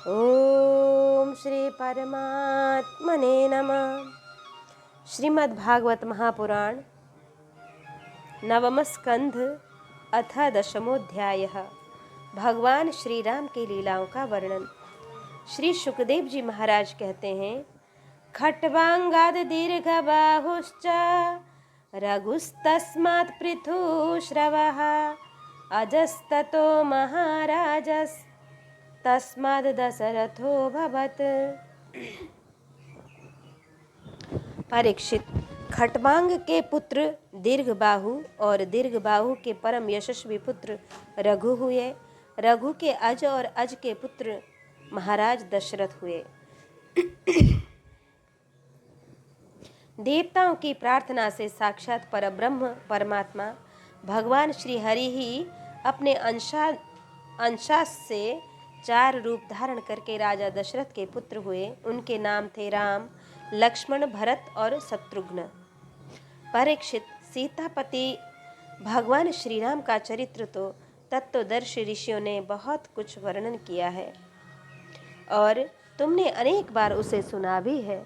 ओम श्री परमात्मने नमः। श्रीमद् भागवत महापुराण नवम स्कंध अथ दशमोध्यायः। भगवान श्री राम की लीलाओं का वर्णन। श्री सुखदेव जी महाराज कहते हैं, खट्वांगाद दीर्घ बाहुश्च रघुस्तस्मात् पृथु श्रवः अजस्ततो महाराजस् तस्माद् दशरथो भवत्। परीक्षित, खट्वांग के पुत्र दीर्घबाहु और दीर्घबाहु के परम यशस्वी पुत्र रघु हुए। रघु के अज और अज के पुत्र महाराज दशरथ हुए। देवताओं की प्रार्थना से साक्षात परब्रह्म परमात्मा भगवान श्री हरि ही अपने अंशास से 4 रूप धारण करके राजा दशरथ के पुत्र हुए। उनके नाम थे राम, लक्ष्मण, भरत और शत्रुघ्न। परीक्षित, सीतापति भगवान श्री राम का चरित्र तो तत्वदर्शी ऋषियों ने बहुत कुछ वर्णन किया है और तुमने अनेक बार उसे सुना भी है।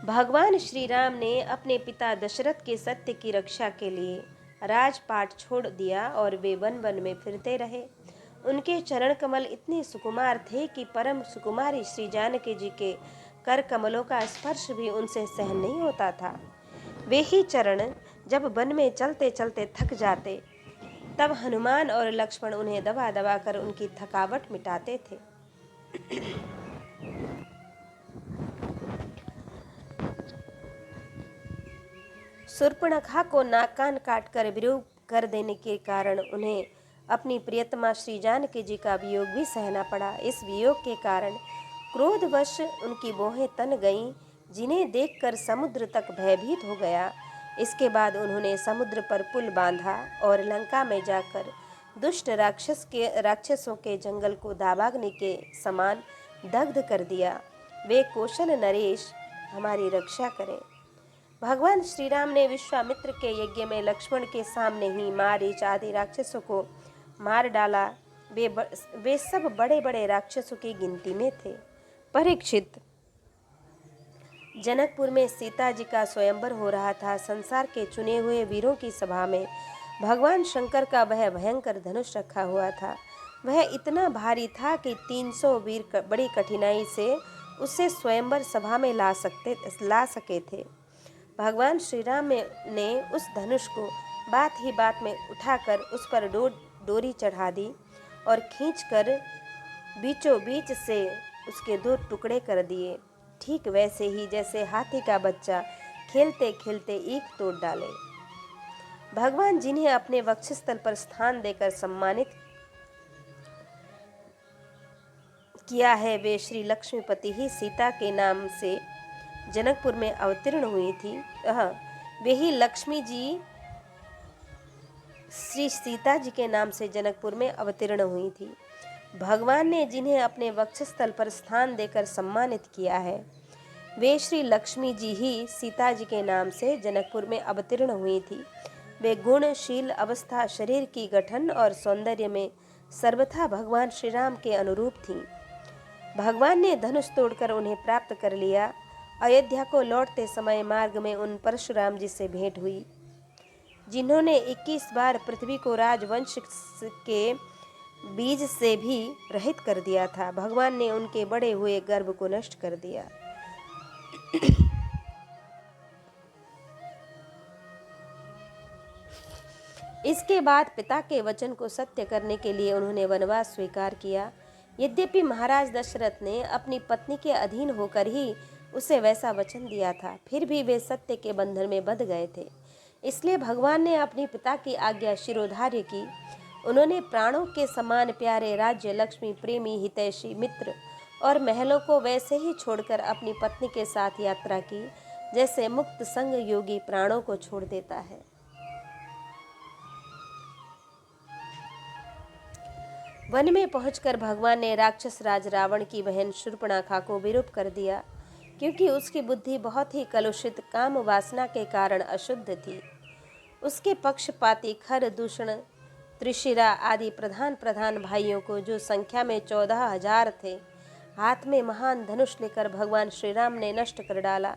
भगवान श्री राम ने अपने पिता दशरथ के सत्य की रक्षा के लिए राजपाट छोड़ दिया और वे वन वन में फिरते रहे। उनके चरण कमल इतने सुकुमार थे कि परम सुकुमारी श्री जानकी जी के कर कमलों का स्पर्श भी उनसे सहन नहीं होता था। वे ही चरण जब वन में चलते चलते थक जाते, तब हनुमान और लक्ष्मण उन्हें दबा दबा कर उनकी थकावट मिटाते थे। शूर्पणखा को नाक कान काट कर विरूप कर देने के कारण उन्हें अपनी प्रियतमा श्री जानकी जी का वियोग भी सहना पड़ा। इस वियोग के कारण क्रोधवश उनकी मोहें तन गईं, जिन्हें देखकर समुद्र तक भयभीत हो गया। इसके बाद उन्होंने समुद्र पर पुल बांधा और लंका में जाकर दुष्ट राक्षसों के जंगल को दावाग्नि के समान दग्ध कर दिया। वे कौशल नरेश हमारी रक्षा करें। भगवान श्री राम ने विश्वामित्र के यज्ञ में लक्ष्मण के सामने ही मारीच आदि राक्षसों को मार डाला। वे सब बड़े बड़े राक्षसों की गिनती में थे। परीक्षित, जनकपुर में सीता जी का स्वयंवर हो रहा था। संसार के चुने हुए वीरों की सभा में भगवान शंकर का वह भयंकर धनुष रखा हुआ था। वह इतना भारी था कि 300 वीर बड़ी कठिनाई से उसे स्वयंवर सभा में ला सके थे। भगवान श्री राम ने उस धनुष को बात ही बात में उठाकर उस पर डोरी चढ़ा दी और खींचकर बीचों बीच से उसके 2 टुकड़े कर दिए, ठीक वैसे ही जैसे हाथी का बच्चा खेलते खेलते ईख तोड़ डाले। भगवान जिन्हें अपने वक्षस्थल पर स्थान देकर सम्मानित किया है, वे श्री लक्ष्मीपति ही सीता के नाम से जनकपुर में अवतीर्ण हुई थी। वे ही लक्ष्मी जी श्री सीता जी के नाम से जनकपुर में अवतीर्ण हुई थी। भगवान ने जिन्हें अपने वक्षस्थल पर स्थान देकर सम्मानित किया है, वे श्री लक्ष्मी जी ही सीता जी के नाम से जनकपुर में अवतीर्ण हुई थी। वे गुणशील अवस्था, शरीर की गठन और सौंदर्य में सर्वथा भगवान श्री राम के अनुरूप थीं। भगवान ने धनुष तोड़कर उन्हें प्राप्त कर लिया। अयोध्या को लौटते समय मार्ग में उन परशुराम जी से भेंट हुई, जिन्होंने 21 बार पृथ्वी को राजवंश के बीज से भी रहित कर दिया था। भगवान ने उनके बड़े हुए गर्भ को नष्ट कर दिया। इसके बाद पिता के वचन को सत्य करने के लिए उन्होंने वनवास स्वीकार किया। यद्यपि महाराज दशरथ ने अपनी पत्नी के अधीन होकर ही उसे वैसा वचन दिया था, फिर भी वे सत्य के बंधन में बंध गए थे। इसलिए भगवान ने अपनी पिता की आज्ञा शिरोधार्य की। उन्होंने प्राणों के समान प्यारे राज्य, लक्ष्मी, प्रेमी, हितैषी, मित्र और महलों को वैसे ही छोड़कर अपनी पत्नी के साथ यात्रा की, जैसे मुक्त संग योगी प्राणों को छोड़ देता है। वन में पहुंचकर भगवान ने राक्षस राज रावण की बहन शूर्पणखा को विरूप कर दिया, क्योंकि उसकी बुद्धि बहुत ही कलुषित काम वासना के कारण अशुद्ध थी। उसके पक्षपाती, खर, दूषण त्रिशिरा आदि प्रधान प्रधान भाइयों को, जो संख्या में 14,000 थे, हाथ में महान धनुष लेकर भगवान श्री राम ने नष्ट कर डाला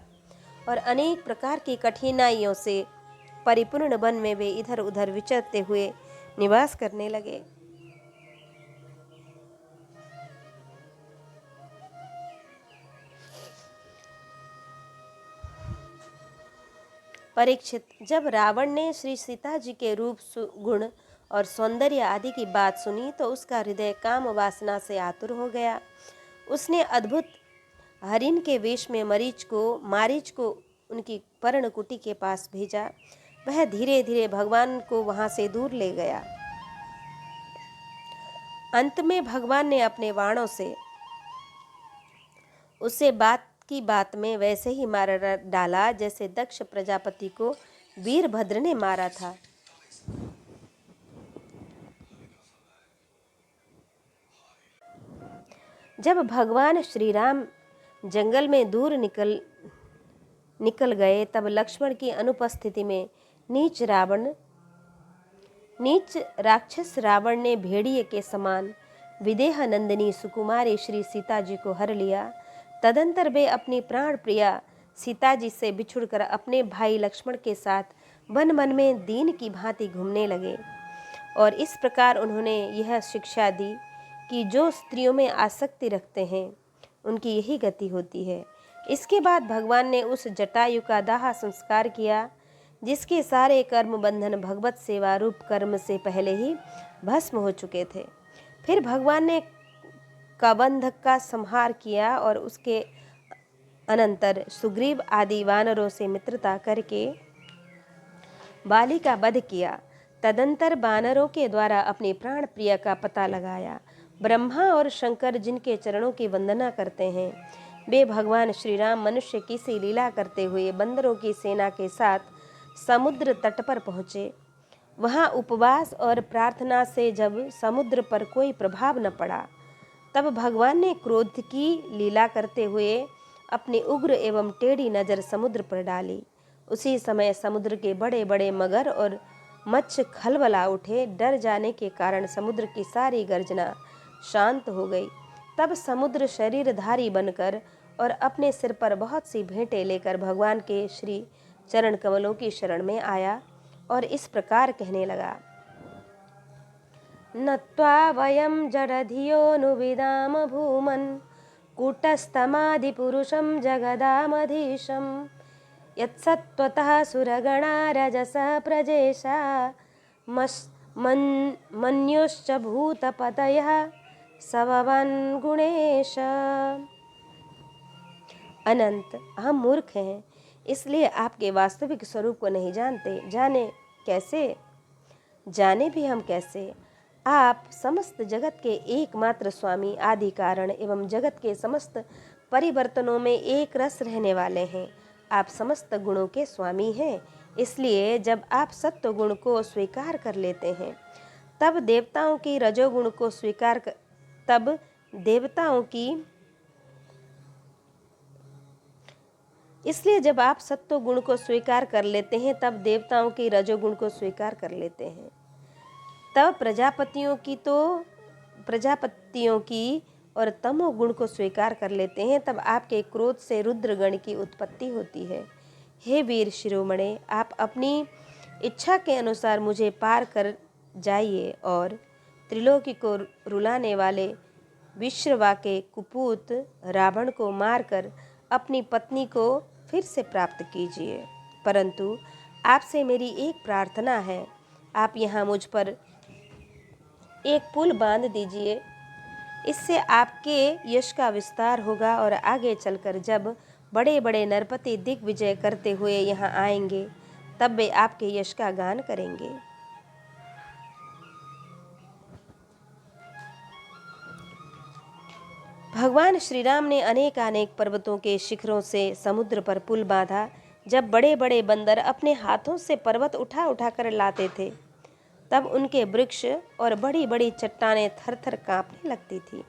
और अनेक प्रकार की कठिनाइयों से परिपूर्ण वन में वे इधर उधर विचरते हुए निवास करने लगे। परीक्षित, जब रावण ने श्री सीता जी के रूप, गुण और सौंदर्य आदि की बात सुनी तो उसका हृदय काम वासना से आतुर हो गया। उसने अद्भुत हरिण के वेश में मारीच को उनकी पर्णकुटी के पास भेजा। वह धीरे धीरे भगवान को वहां से दूर ले गया। अंत में भगवान ने अपने बाणों से उसे बात में वैसे ही मार डाला जैसे दक्ष प्रजापति को वीरभद्र ने मारा था। जब भगवान श्री राम जंगल में दूर निकल गए तब लक्ष्मण की अनुपस्थिति में नीच राक्षस रावण ने भेड़िए के समान विदेह नंदिनी सुकुमारी श्री सीता जी को हर लिया। तदंतर वे अपनी प्राण प्रिया सीता जी से बिछुड़कर अपने भाई लक्ष्मण के साथ वन वन में दीन की भांति घूमने लगे और इस प्रकार उन्होंने यह शिक्षा दी कि जो स्त्रियों में आसक्ति रखते हैं उनकी यही गति होती है। इसके बाद भगवान ने उस जटायु का दाह संस्कार किया जिसके सारे कर्म बंधन भगवत सेवा रूप कर्म से पहले ही भस्म हो चुके थे। फिर भगवान ने कबंधक का संहार किया और उसके अनंतर सुग्रीव आदि वानरों से मित्रता करके बाली का वध किया। तदंतर वानरों के द्वारा अपनी प्राण प्रिय का पता लगाया। ब्रह्मा और शंकर जिनके चरणों की वंदना करते हैं, वे भगवान श्री राम मनुष्य की सी लीला करते हुए बंदरों की सेना के साथ समुद्र तट पर पहुँचे। वहाँ उपवास और प्रार्थना से जब समुद्र पर कोई प्रभाव न पड़ा तब भगवान ने क्रोध की लीला करते हुए अपनी उग्र एवं टेढ़ी नज़र समुद्र पर डाली। उसी समय समुद्र के बड़े बड़े मगर और मत्स्य खलबला उठे। डर जाने के कारण समुद्र की सारी गर्जना शांत हो गई। तब समुद्र शरीरधारी बनकर और अपने सिर पर बहुत सी भेंटें लेकर भगवान के श्री चरण कमलों की शरण में आया और इस प्रकार कहने लगा। नत्वा वयं जडधियोनुविदाम भूमन् कूटस्थमादिपुरुषं जगदामधीशं यत्सत्त्वतः सुरगणा रजसः प्रजेशा मन्युश्च भूतपतयः सववन् गुणेश। अनंत, हम मूर्ख हैं, इसलिए आपके वास्तविक स्वरूप को नहीं जानते। जाने भी हम कैसे? आप समस्त जगत के एकमात्र स्वामी, आदि कारण एवं जगत के समस्त परिवर्तनों में एक रस रहने वाले हैं। आप समस्त गुणों के स्वामी हैं। इसलिए जब आप सत्व गुण को स्वीकार कर लेते हैं तब देवताओं की रजोगुण को स्वीकार इसलिए जब आप सत्व गुण को स्वीकार कर लेते हैं तब देवताओं की रजोगुण को स्वीकार कर लेते हैं। तब प्रजापतियों की और तमोगुण को स्वीकार कर लेते हैं। तब आपके क्रोध से रुद्रगण की उत्पत्ति होती है। हे वीर शिरोमणे, आप अपनी इच्छा के अनुसार मुझे पार कर जाइए और त्रिलोकी को रुलाने वाले विश्रवा के कुपूत रावण को मारकर अपनी पत्नी को फिर से प्राप्त कीजिए। परंतु आपसे मेरी एक प्रार्थना है, आप यहाँ मुझ पर एक पुल बांध दीजिए। इससे आपके यश का विस्तार होगा और आगे चलकर जब बड़े बड़े नरपति दिग्विजय करते हुए यहाँ आएंगे तब वे आपके यश का गान करेंगे। भगवान श्री राम ने अनेक पर्वतों के शिखरों से समुद्र पर पुल बांधा। जब बड़े बड़े बंदर अपने हाथों से पर्वत उठा उठा कर लाते थे तब उनके वृक्ष और बड़ी बड़ी चट्टानें थर थर कांपने लगती थी।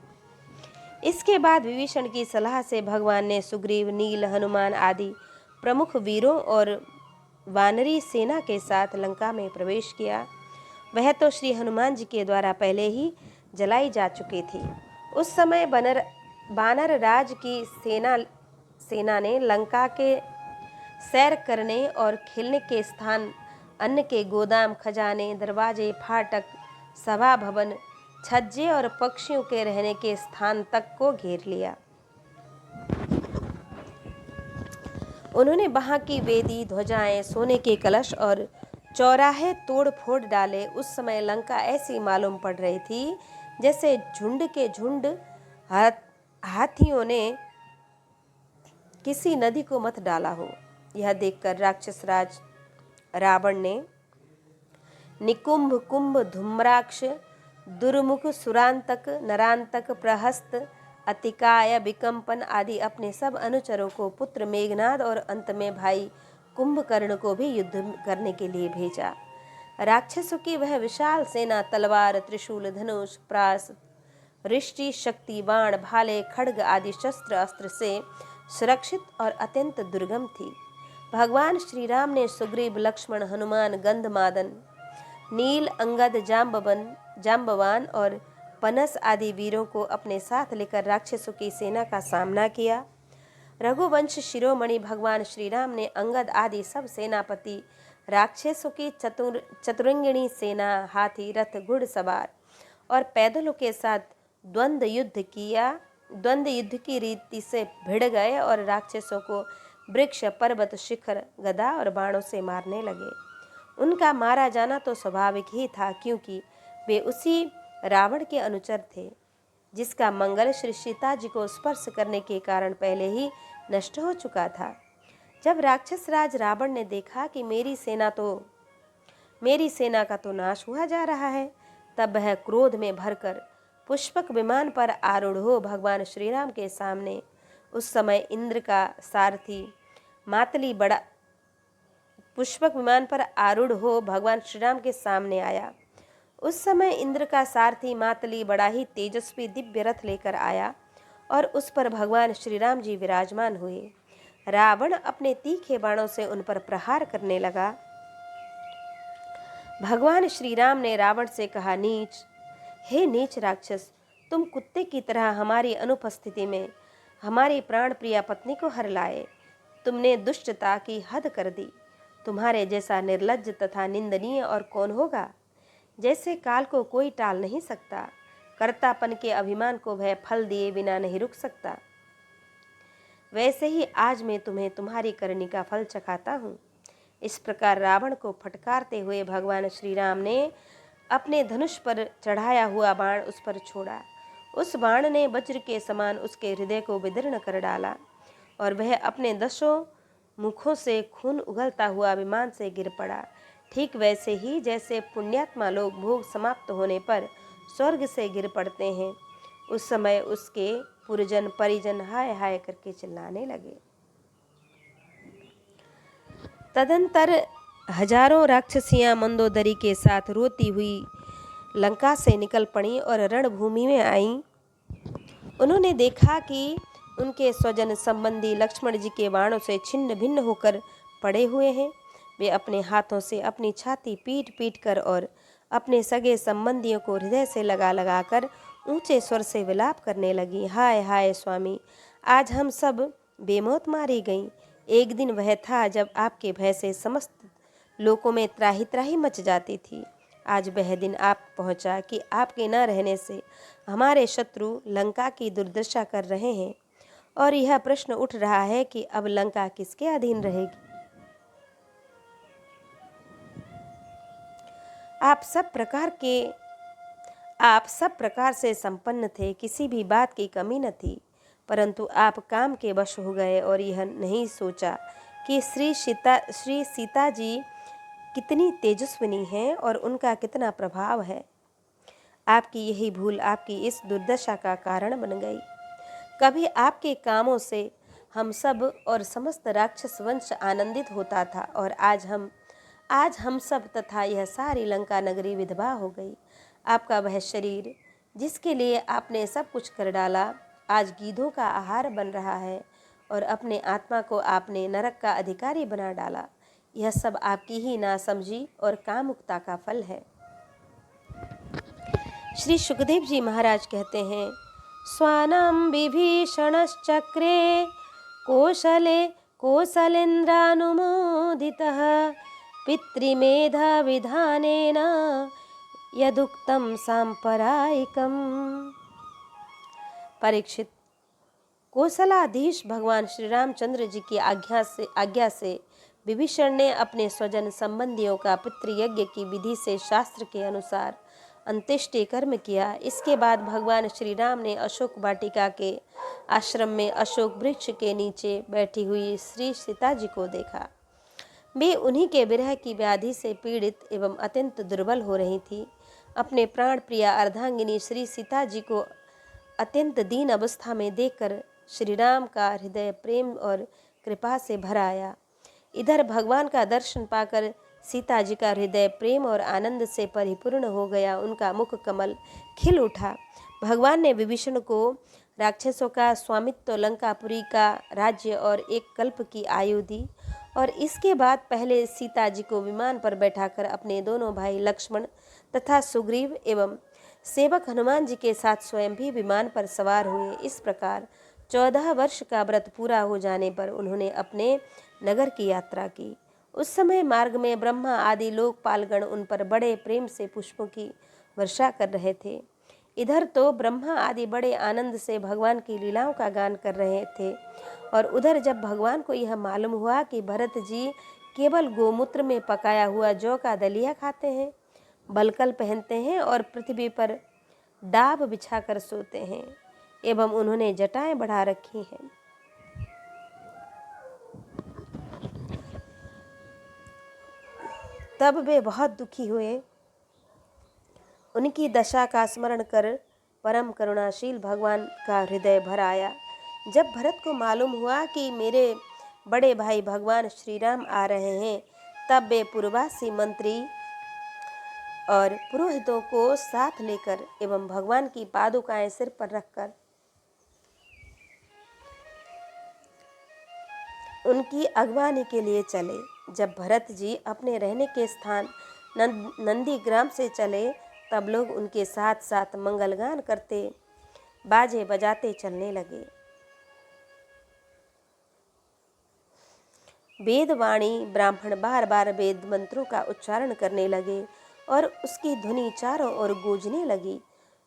इसके बाद विभीषण की सलाह से भगवान ने सुग्रीव, नील, हनुमान आदि प्रमुख वीरों और वानरी सेना के साथ लंका में प्रवेश किया। वह तो श्री हनुमान जी के द्वारा पहले ही जलाई जा चुकी थी। उस समय बानर राज की सेना ने लंका के सैर करने और खेलने के स्थान, अन्न के गोदाम, खजाने, दरवाजे, फाटक, सभा भवन, छज्जे और पक्षियों के रहने के स्थान तक को घेर लिया। उन्होंने वहां की वेदी, ध्वजाएं, सोने के कलश और चौराहे तोड़ फोड़ डाले। उस समय लंका ऐसी मालूम पड़ रही थी जैसे झुंड के झुंड हाथियों ने किसी नदी को मत डाला हो। यह देखकर राक्षस राज रावण ने निकुंभ, कुंभ, धूम्राक्ष, दुर्मुख, सुरांतक, नरांतक, प्रहस्त, अतिकाय, विकंपन आदि अपने सब अनुचरों को, पुत्र मेघनाद और अंत में भाई कुंभकर्ण को भी युद्ध करने के लिए भेजा। राक्षसों की वह विशाल सेना तलवार, त्रिशूल, धनुष, प्रास, रिष्टि, शक्ति, बाण, भाले, खड्ग आदि शस्त्र अस्त्र से सुरक्षित और अत्यंत दुर्गम थी। भगवान श्री राम ने सुग्रीव, लक्ष्मण, हनुमान, गंधमादन, नील, अंगद, जाम्बवान और पनस आदि वीरों को अपने साथ लेकर राक्षसों की सेना का सामना किया। रघुवंश शिरोमणि भगवान श्री राम ने अंगद आदि सब सेनापति, राक्षसों की चतुरंगिणी सेना, हाथी, रथ, घुड़सवार और पैदलों के साथ द्वंद्व युद्ध की रीति से भिड़ गए और राक्षसों को वृक्ष, पर्वत, शिखर, गदा और बाणों से मारने लगे। उनका मारा जाना तो स्वाभाविक ही था, क्योंकि वे उसी रावण के अनुचर थे जिसका मंगल श्री सीता जी को स्पर्श करने के कारण पहले ही नष्ट हो चुका था। जब राक्षस राज रावण ने देखा कि मेरी सेना का तो नाश हुआ जा रहा है, तब वह क्रोध में भरकर पुष्पक विमान पर आरूढ़ हो भगवान श्री राम के सामने, उस समय इंद्र का सारथी मातली बड़ा पुष्पक विमान पर आरूढ़ हो भगवान श्री राम के सामने आया। उस समय इंद्र का सारथी मातली बड़ा ही तेजस्वी दिव्य रथ लेकर आया और उस पर भगवान श्री राम जी विराजमान हुए। रावण अपने तीखे बाणों से उन पर प्रहार करने लगा। भगवान श्री राम ने रावण से कहा, हे नीच राक्षस, तुम कुत्ते की तरह हमारी अनुपस्थिति में हमारी प्राण प्रिया पत्नी को हर लाए। तुमने दुष्टता की हद कर दी। तुम्हारे जैसा निर्लज्ज तथा निंदनीय और कौन होगा। जैसे काल को कोई टाल नहीं सकता, कर्तापन के अभिमान को वह फल दिए बिना नहीं रुक सकता, वैसे ही आज मैं तुम्हें तुम्हारी करनी का फल चखाता हूँ। इस प्रकार रावण को फटकारते हुए भगवान श्री राम ने अपने धनुष पर चढ़ाया हुआ बाण उस पर छोड़ा। उस बाण ने वज्र के समान उसके हृदय को विदीर्ण कर डाला और वह अपने 10 मुखों से खून उगलता हुआ विमान से गिर पड़ा। ठीक वैसे ही जैसे पुण्यात्मा लोग भोग समाप्त होने पर स्वर्ग से गिर पड़ते हैं, उस समय उसके पुरजन परिजन हाय हाय करके चिल्लाने लगे। तदंतर हजारों राक्षसियां मंदोदरी के साथ रोती हुई लंका से निकल पड़ी और रणभूमि में आईं। उन्होंने देखा कि उनके स्वजन संबंधी लक्ष्मण जी के बाणों से छिन्न भिन्न होकर पड़े हुए हैं। वे अपने हाथों से अपनी छाती पीट पीट कर और अपने सगे संबंधियों को हृदय से लगा लगा कर ऊंचे स्वर से विलाप करने लगी। हाय हाय स्वामी, आज हम सब बेमौत मारी गईं। एक दिन वह था जब आपके भय से समस्त लोकों में त्राही त्राही मच जाती थी। आज वह दिन आप पहुंचा कि आपके न रहने से हमारे शत्रु लंका की दुर्दशा कर रहे हैं और यह प्रश्न उठ रहा है कि अब लंका किसके अधीन रहेगी। आप सब प्रकार से संपन्न थे, किसी भी बात की कमी न थी, परंतु आप काम के वश हो गए और यह नहीं सोचा कि श्री सीता जी कितनी तेजस्विनी हैं और उनका कितना प्रभाव है। आपकी यही भूल आपकी इस दुर्दशा का कारण बन गई। कभी आपके कामों से हम सब और समस्त राक्षस वंश आनंदित होता था और आज हम सब तथा यह सारी लंका नगरी विधवा हो गई। आपका वह शरीर जिसके लिए आपने सब कुछ कर डाला, आज गीधों का आहार बन रहा है और अपने आत्मा को आपने नरक का अधिकारी बना डाला। यह सब आपकी ही नासमझी और कामुकता का फल है। श्री सुखदेव जी महाराज कहते हैं, स्वानाम विभीषणश्चक्रे कौशले कौशलेन्द्रानुमोदितः पितृमेधाविधानेन यदुक्तं सांपरायिकम्। परीक्षित, कौशलाधीश भगवान श्री रामचंद्र जी की आज्ञा से विभीषण ने अपने स्वजन संबंधियों का पितृयज्ञ की विधि से शास्त्र के अनुसार अंत्येष्टि कर्म किया। इसके बाद भगवान श्री राम ने अशोक वाटिका के आश्रम में अशोक वृक्ष के नीचे बैठी हुई श्री सीता जी को देखा। वे उन्हीं के विरह की व्याधि से पीड़ित एवं अत्यंत दुर्बल हो रही थी। अपने प्राण प्रिया अर्धांगिनी श्री सीता जी को अत्यंत दीन अवस्था में देखकर श्री राम का हृदय प्रेम और कृपा से भर आया। इधर भगवान का दर्शन पाकर सीता जी का हृदय प्रेम और आनंद से परिपूर्ण हो गया। उनका मुख कमल खिल उठा। भगवान ने विभीषण को राक्षसों का स्वामित्व, लंकापुरी का राज्य और एक कल्प की आयु दी और इसके बाद पहले सीता जी को विमान पर बैठाकर अपने दोनों भाई लक्ष्मण तथा सुग्रीव एवं सेवक हनुमान जी के साथ स्वयं भी विमान पर सवार हुए। इस प्रकार 14 वर्ष का व्रत पूरा हो जाने पर उन्होंने अपने नगर की यात्रा की। उस समय मार्ग में ब्रह्मा आदि लोकपालगण उन पर बड़े प्रेम से पुष्पों की वर्षा कर रहे थे। इधर तो ब्रह्मा आदि बड़े आनंद से भगवान की लीलाओं का गान कर रहे थे और उधर जब भगवान को यह मालूम हुआ कि भरत जी केवल गोमूत्र में पकाया हुआ जौ का दलिया खाते हैं, बलकल पहनते हैं और पृथ्वी पर डाब बिछाकर सोते हैं एवं उन्होंने जटाएं बढ़ा रखी हैं, तब वे बहुत दुखी हुए। उनकी दशा का स्मरण कर परम करुणाशील भगवान का हृदय भर आया। जब भरत को मालूम हुआ कि मेरे बड़े भाई भगवान श्री राम आ रहे हैं, तब वे पूर्ववासी मंत्री और पुरोहितों को साथ लेकर एवं भगवान की पादुकाएं सिर पर रखकर उनकी अगवानी के लिए चले। जब भरत जी अपने रहने के स्थान नंदीग्राम से चले, तब लोग उनके साथ साथ मंगलगान करते, बाजे बजाते चलने लगे। वेदवाणी ब्राह्मण बार बार वेद मंत्रों का उच्चारण करने लगे और उसकी ध्वनि चारों ओर गूंजने लगी।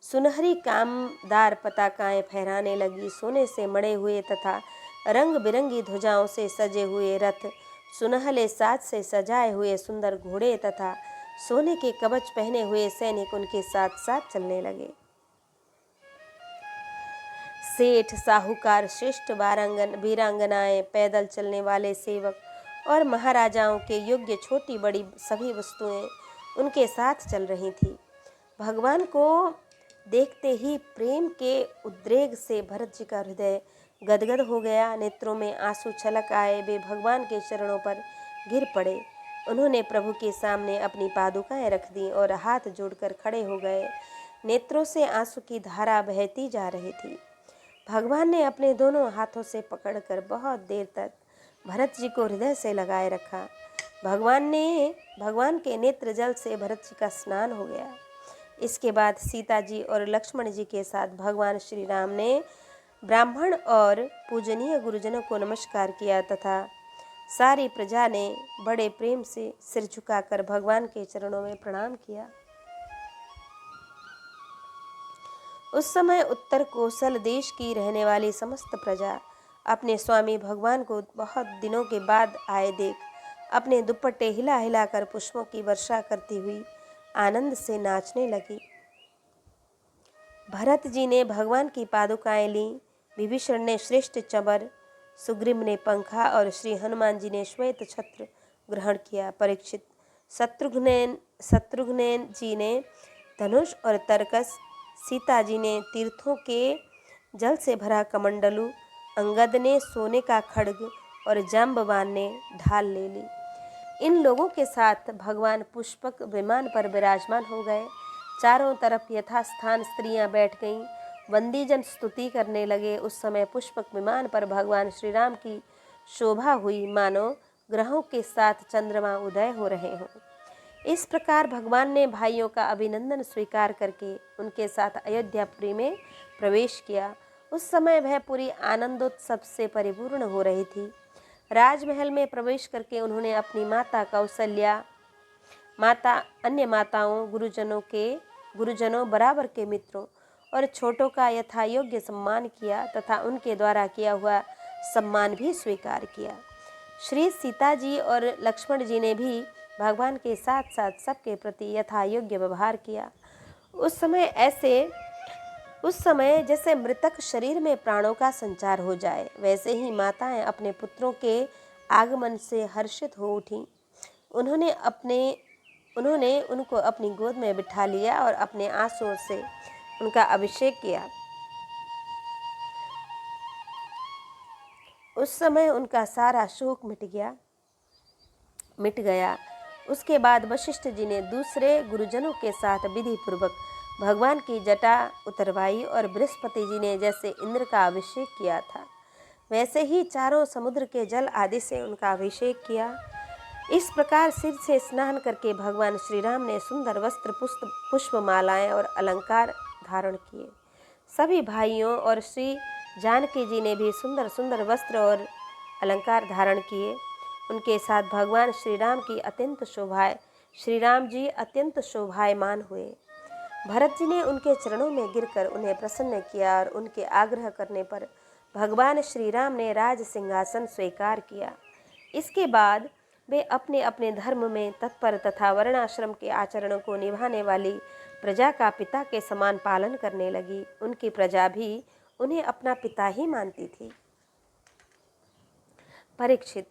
सुनहरी कामदार पताकाएं फहराने लगी। सोने से मढ़े हुए तथा रंग बिरंगी ध्वजाओं से सजे हुए रथ, सुनहले साज से सजाए हुए सुंदर घोड़े तथा सोने के कवच पहने हुए सैनिक उनके साथ साथ चलने लगे। सेठ, साहूकार, श्रेष्ठ वीरांगनाएं, पैदल चलने वाले सेवक और महाराजाओं के योग्य छोटी बड़ी सभी वस्तुएं उनके साथ चल रही थी। भगवान को देखते ही प्रेम के उद्रेक से भरत जी का हृदय गदगद हो गया। नेत्रों में आंसू छलक आए। वे भगवान के चरणों पर गिर पड़े। उन्होंने प्रभु के सामने अपनी पादुकाएं रख दी और हाथ जोड़कर खड़े हो गए। नेत्रों से आंसू की धारा बहती जा रही थी। भगवान ने अपने दोनों हाथों से पकड़कर बहुत देर तक भरत जी को हृदय से लगाए रखा। भगवान के नेत्र जल से भरत जी का स्नान हो गया। इसके बाद सीता जी और लक्ष्मण जी के साथ भगवान श्री राम ने ब्राह्मण और पूजनीय गुरुजनों को नमस्कार किया तथा सारी प्रजा ने बड़े प्रेम से सिर झुकाकर भगवान के चरणों में प्रणाम किया। उस समय उत्तर कोसल देश की रहने वाली समस्त प्रजा अपने स्वामी भगवान को बहुत दिनों के बाद आए देख अपने दुपट्टे हिला हिलाकर पुष्पों की वर्षा करती हुई आनंद से नाचने लगी। भरत जी ने भगवान की पादुकाएं लीं। विभीषण ने श्रेष्ठ चंबर, सुग्रीव ने पंखा और श्री हनुमान जी ने श्वेत छत्र ग्रहण किया। परीक्षित, शत्रुघ्न जी ने धनुष और तरकस, सीता जी ने तीर्थों के जल से भरा कमंडलू, अंगद ने सोने का खड्ग और जाम्बवान ने ढाल ले ली। इन लोगों के साथ भगवान पुष्पक विमान पर विराजमान हो गए। चारों तरफ यथास्थान स्त्रियां बैठ गईं। वंदीजन स्तुति करने लगे। उस समय पुष्पक विमान पर भगवान श्री राम की शोभा हुई, मानो ग्रहों के साथ चंद्रमा उदय हो रहे हों। इस प्रकार भगवान ने भाइयों का अभिनंदन स्वीकार करके उनके साथ अयोध्यापुरी में प्रवेश किया। उस समय वह पूरी आनंदोत्सव से परिपूर्ण हो रही थी। राजमहल में प्रवेश करके उन्होंने अपनी माता कौशल्या, अन्य माताओं, गुरुजनों, बराबर के मित्रों और छोटों का यथा योग्य सम्मान किया तथा उनके द्वारा किया हुआ सम्मान भी स्वीकार किया। श्री सीता जी और लक्ष्मण जी ने भी भगवान के साथ साथ सबके प्रति यथा योग्य व्यवहार किया। उस समय जैसे मृतक शरीर में प्राणों का संचार हो जाए, वैसे ही माताएं अपने पुत्रों के आगमन से हर्षित हो उठीं। उन्होंने उनको अपनी गोद में बिठा लिया और अपने आंसुओं से उनका अभिषेक किया। उस समय उनका सारा शोक मिट गया। उसके बाद वशिष्ठ जी ने दूसरे गुरुजनों के साथ विधि पूर्वक भगवान की जटा उतरवाई और बृहस्पति जी ने जैसे इंद्र का अभिषेक किया था, वैसे ही चारों समुद्र के जल आदि से उनका अभिषेक किया। इस प्रकार सिर से स्नान करके भगवान श्री राम ने सुंदर वस्त्र, पुष्पमालाएं और अलंकार धारण किए। सभी भाइयों और श्री जानकी जी ने भी सुंदर सुंदर वस्त्र और अलंकार धारण किए। उनके साथ भगवान श्री राम जी अत्यंत शोभायमान हुए। भरत जी ने उनके चरणों में गिरकर उन्हें प्रसन्न किया और उनके आग्रह करने पर भगवान श्री राम ने राज सिंहासन स्वीकार किया। इसके बाद वे अपने अपने धर्म में तत्पर तथा वर्णाश्रम के आचरणों को निभाने वाली प्रजा का पिता के समान पालन करने लगी। उनकी प्रजा भी उन्हें अपना पिता ही मानती थी। परीक्षित,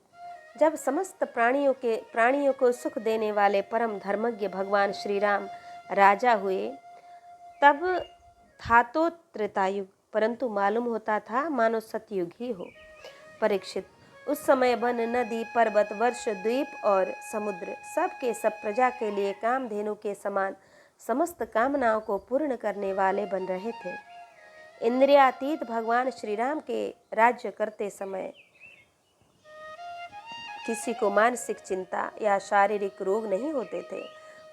जब समस्त प्राणियों को सुख देने वाले परम धर्मज्ञ भगवान श्री राम राजा हुए, तब था तो त्रेतायुग, परंतु मालूम होता था मानो सतयुग ही हो। परीक्षित, उस समय वन, नदी, पर्वत, वर्ष, द्वीप और समुद्र सब के सब प्रजा के लिए कामधेनु के समान समस्त कामनाओं को पूर्ण करने वाले बन रहे थे। इंद्रियातीत भगवान श्री राम के राज्य करते समय किसी को मानसिक चिंता या शारीरिक रोग नहीं होते थे।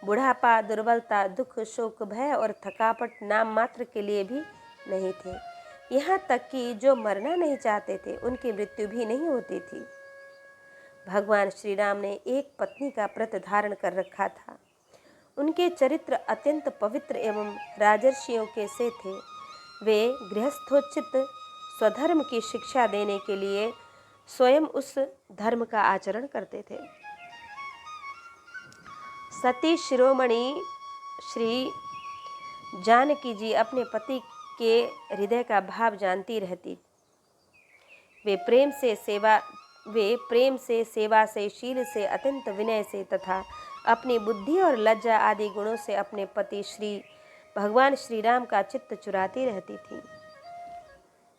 बुढ़ापा, दुर्बलता, दुख, शोक, भय और थकावट नाम मात्र के लिए भी नहीं थे। यहाँ तक कि जो मरना नहीं चाहते थे उनकी मृत्यु भी नहीं होती थी। भगवान श्री राम ने एक पत्नी का व्रत धारण कर रखा था। उनके चरित्र अत्यंत पवित्र एवं राजर्षियों के से थे। वे गृहस्थोचित स्वधर्म की शिक्षा देने के लिए स्वयं उस धर्म का आचरण करते थे। सती शिरोमणि श्री जानकी जी अपने पति के हृदय का भाव जानती रहती। वे प्रेम से, सेवा से, शील से, अत्यंत विनय से तथा अपनी बुद्धि और लज्जा आदि गुणों से अपने पति भगवान श्री राम का चित्त चुराती रहती थी।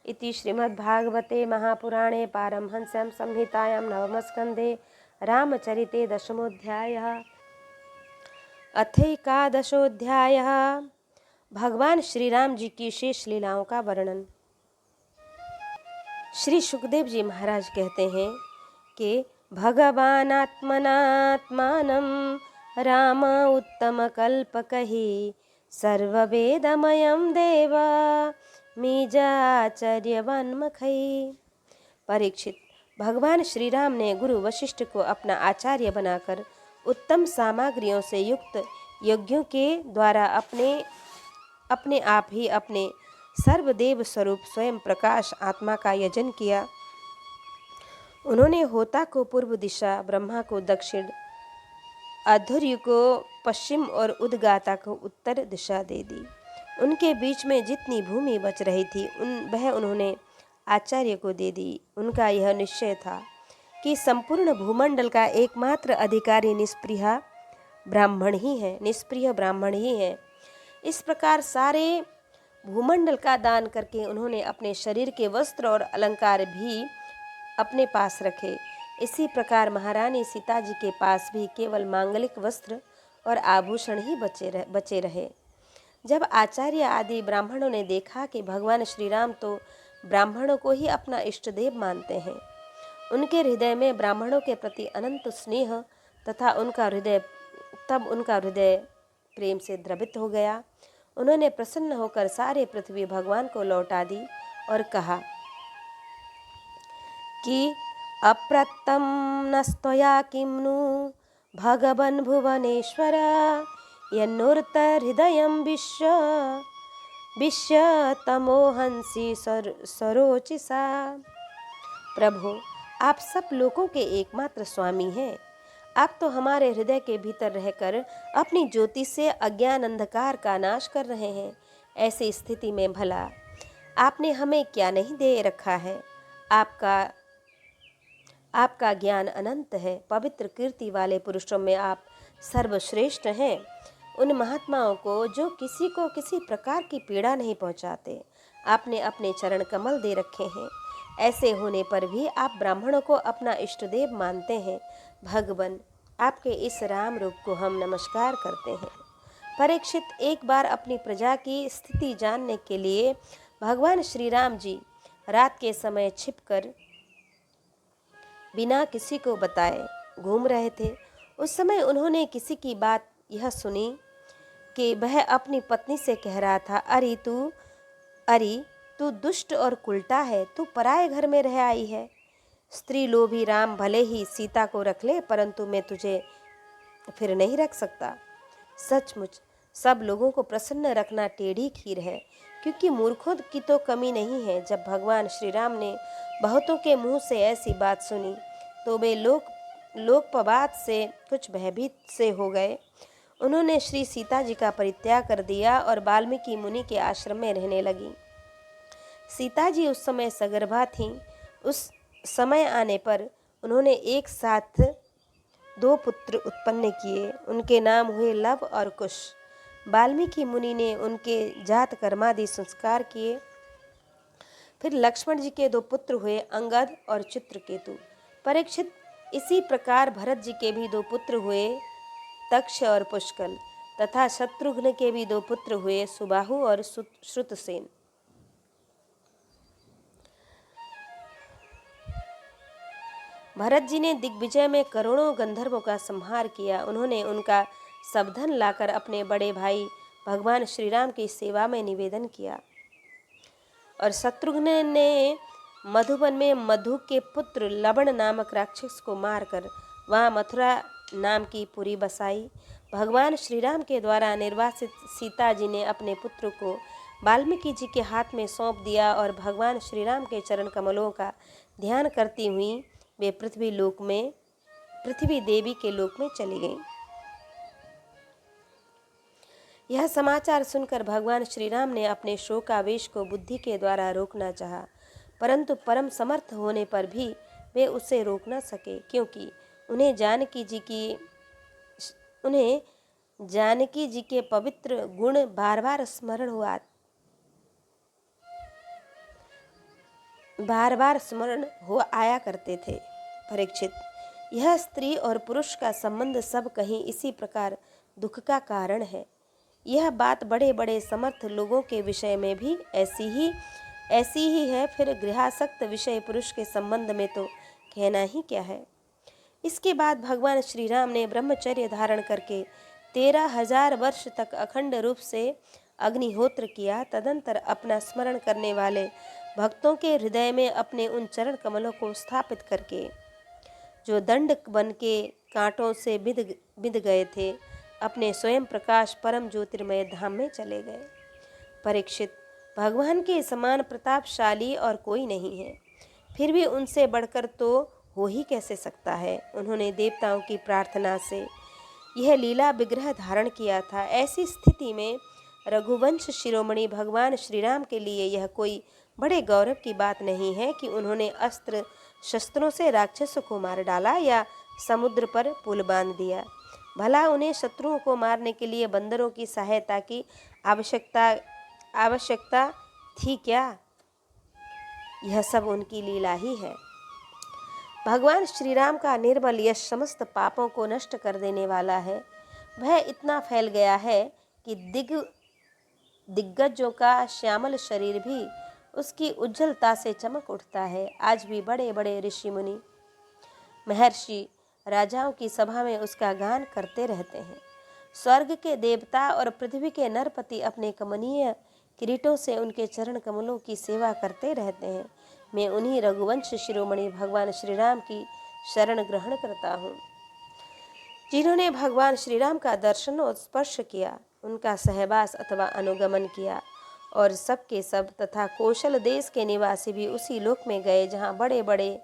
इति श्रीमद्भागवते महापुराणे पारमहंस्यां संहितायां नवमस्कन्धे रामचरिते दशमोऽध्यायः। अथैकादशोऽध्यायः। भगवान श्री राम जी की शेष लीलाओं का वर्णन। श्री सुखदेव जी महाराज कहते हैं कि भगवानात्मनात्मानं राम उत्तम कल्पकहि सर्ववेदमयं देव मीजाचार्यवान्मखै। परीक्षित, भगवान श्री राम ने गुरु वशिष्ठ को अपना आचार्य बनाकर उत्तम सामग्रियों से युक्त यज्ञों के द्वारा अपने आप ही अपने सर्वदेव स्वरूप स्वयं प्रकाश आत्मा का यजन किया। उन्होंने होता को पूर्व दिशा, ब्रह्मा को दक्षिण, आधुर्य को पश्चिम और उद्गाता को उत्तर दिशा दे दी। उनके बीच में जितनी भूमि बच रही थी वह उन्होंने आचार्य को दे दी। उनका यह निश्चय था कि संपूर्ण भूमंडल का एकमात्र अधिकारी निष्प्रिय ब्राह्मण ही है। इस प्रकार सारे भूमंडल का दान करके उन्होंने अपने शरीर के वस्त्र और अलंकार भी अपने पास रखे। इसी प्रकार महारानी सीता जी के पास भी केवल मांगलिक वस्त्र और आभूषण ही बचे रहे। जब आचार्य आदि ब्राह्मणों ने देखा कि भगवान श्री राम तो ब्राह्मणों को ही अपना इष्टदेव मानते हैं, उनके हृदय में ब्राह्मणों के प्रति अनंत स्नेह तथा उनका हृदय तब उनका हृदय प्रेम से द्रवित हो गया। उन्होंने प्रसन्न होकर सारे पृथ्वी भगवान को लौटा दी और कहा कि अप्रत्तम नस्त्वया किम्नु भगवन् भुवनेश्वर यन्नुर्तहृदयं विश्य तमोहंसी सरोचिसा। प्रभु, आप सब लोगों के एकमात्र स्वामी हैं। आप तो हमारे हृदय के भीतर रहकर अपनी ज्योति से अज्ञान अंधकार का नाश कर रहे हैं। ऐसी स्थिति में भला आपने हमें क्या नहीं दे रखा है। आपका ज्ञान अनंत है। पवित्र कीर्ति वाले पुरुषों में आप सर्वश्रेष्ठ हैं। उन महात्माओं को जो किसी को किसी प्रकार की पीड़ा नहीं पहुंचाते, आपने अपने चरण कमल दे रखे हैं। ऐसे होने पर भी आप ब्राह्मणों को अपना इष्टदेव मानते हैं। भगवान, आपके इस राम रूप को हम नमस्कार करते हैं। परीक्षित, एक बार अपनी प्रजा की स्थिति जानने के लिए भगवान श्री राम जी रात के समय छिपकर बिना किसी को बताए घूम रहे थे। उस समय उन्होंने किसी की बात यह सुनी कि वह अपनी पत्नी से कह रहा था, अरे तू दुष्ट और उल्टा है। तू पराये घर में रह आई है। स्त्री लोभी राम भले ही सीता को रख ले, परंतु मैं तुझे फिर नहीं रख सकता। सचमुच सब लोगों को प्रसन्न रखना टेढ़ी खीर है, क्योंकि मूर्खों की तो कमी नहीं है। जब भगवान श्री राम ने बहुतों के मुंह से ऐसी बात सुनी तो वे लोकपवाद से कुछ भयभीत से हो गए। उन्होंने श्री सीता जी का परित्याग कर दिया और वाल्मीकि मुनि के आश्रम में रहने लगी। सीता जी उस समय सगर्भा थीं। उस समय आने पर उन्होंने एक साथ 2 पुत्र उत्पन्न किए। उनके नाम हुए लव और कुश। वाल्मीकि मुनि ने उनके जात कर्मादि संस्कार किए। फिर लक्ष्मण जी के 2 पुत्र हुए, अंगद और चित्रकेतु। परीक्षित, इसी प्रकार भरत जी के भी 2 पुत्र हुए, तक्ष और पुष्कल, तथा शत्रुघ्न के भी 2 पुत्र हुए, सुबाहु और श्रुतसेन। भरत जी ने दिग्विजय में करोड़ों गंधर्वों का संहार किया। उन्होंने उनका सब धन लाकर अपने बड़े भाई भगवान श्री राम की सेवा में निवेदन किया। और शत्रुघ्न ने मधुबन में मधु के पुत्र लवण नामक राक्षस को मारकर वहाँ मथुरा नाम की पुरी बसाई। भगवान श्री राम के द्वारा निर्वासित सीता जी ने अपने पुत्र को वाल्मीकि जी के हाथ में सौंप दिया और भगवान श्री राम के चरण कमलों का ध्यान करती हुई वे पृथ्वी देवी के लोक में चली गईं। यह समाचार सुनकर भगवान श्री राम ने अपने शोकावेश को बुद्धि के द्वारा रोकना चाहा, परंतु परम समर्थ होने पर भी वे उसे रोक न सके, क्योंकि उन्हें जानकी जी के पवित्र गुण बार बार स्मरण हो आया करते थे। परीक्षित, यह स्त्री और पुरुष का संबंध सब कहीं इसी प्रकार दुख का कारण है। यह बात बड़े बड़े समर्थ लोगों के विषय में भी ऐसी ही है। फिर गृहासक्त विषय पुरुष के संबंध में तो कहना ही क्या है। इसके बाद भगवान श्री राम ने ब्रह्मचर्य धारण करके 13,000 वर्ष तक अखंड रूप से अग्निहोत्र किया। तदंतर अपना स्मरण करने वाले भक्तों के हृदय में अपने उन चरण कमलों को स्थापित करके, जो दंड बन के कांटों से बिंध गए थे, अपने स्वयं प्रकाश परम ज्योतिर्मय धाम में चले गए। परीक्षित, भगवान के समान प्रतापशाली और कोई नहीं है, फिर भी उनसे बढ़कर तो हो ही कैसे सकता है। उन्होंने देवताओं की प्रार्थना से यह लीला विग्रह धारण किया था। ऐसी स्थिति में रघुवंश शिरोमणि भगवान श्री राम के लिए यह कोई बड़े गौरव की बात नहीं है कि उन्होंने अस्त्र शस्त्रों से राक्षसों को मार डाला या समुद्र पर पुल बांध दिया। भला उन्हें शत्रुओं को मारने के लिए बंदरों की सहायता की आवश्यकता थी क्या? यह सब उनकी लीला ही है। भगवान श्री राम का निर्बल यश समस्त पापों को नष्ट कर देने वाला है। वह इतना फैल गया है कि दिग्गजों का श्यामल शरीर भी उसकी उज्जवलता से चमक उठता है। आज भी बड़े बड़े ऋषि मुनि, महर्षि, राजाओं की सभा में उसका गान करते रहते हैं। स्वर्ग के देवता और पृथ्वी के नरपति अपने कमनीय किरीटों से उनके चरण कमलों की सेवा करते रहते हैं। मैं उन्हीं रघुवंश शिरोमणि भगवान श्री राम की शरण ग्रहण करता हूँ, जिन्होंने भगवान श्री राम का दर्शन और स्पर्श किया, उनका सहवास अथवा अनुगमन किया, और सबके सब तथा कौशल देश के निवासी भी उसी लोक में गए जहाँ बड़े बड़े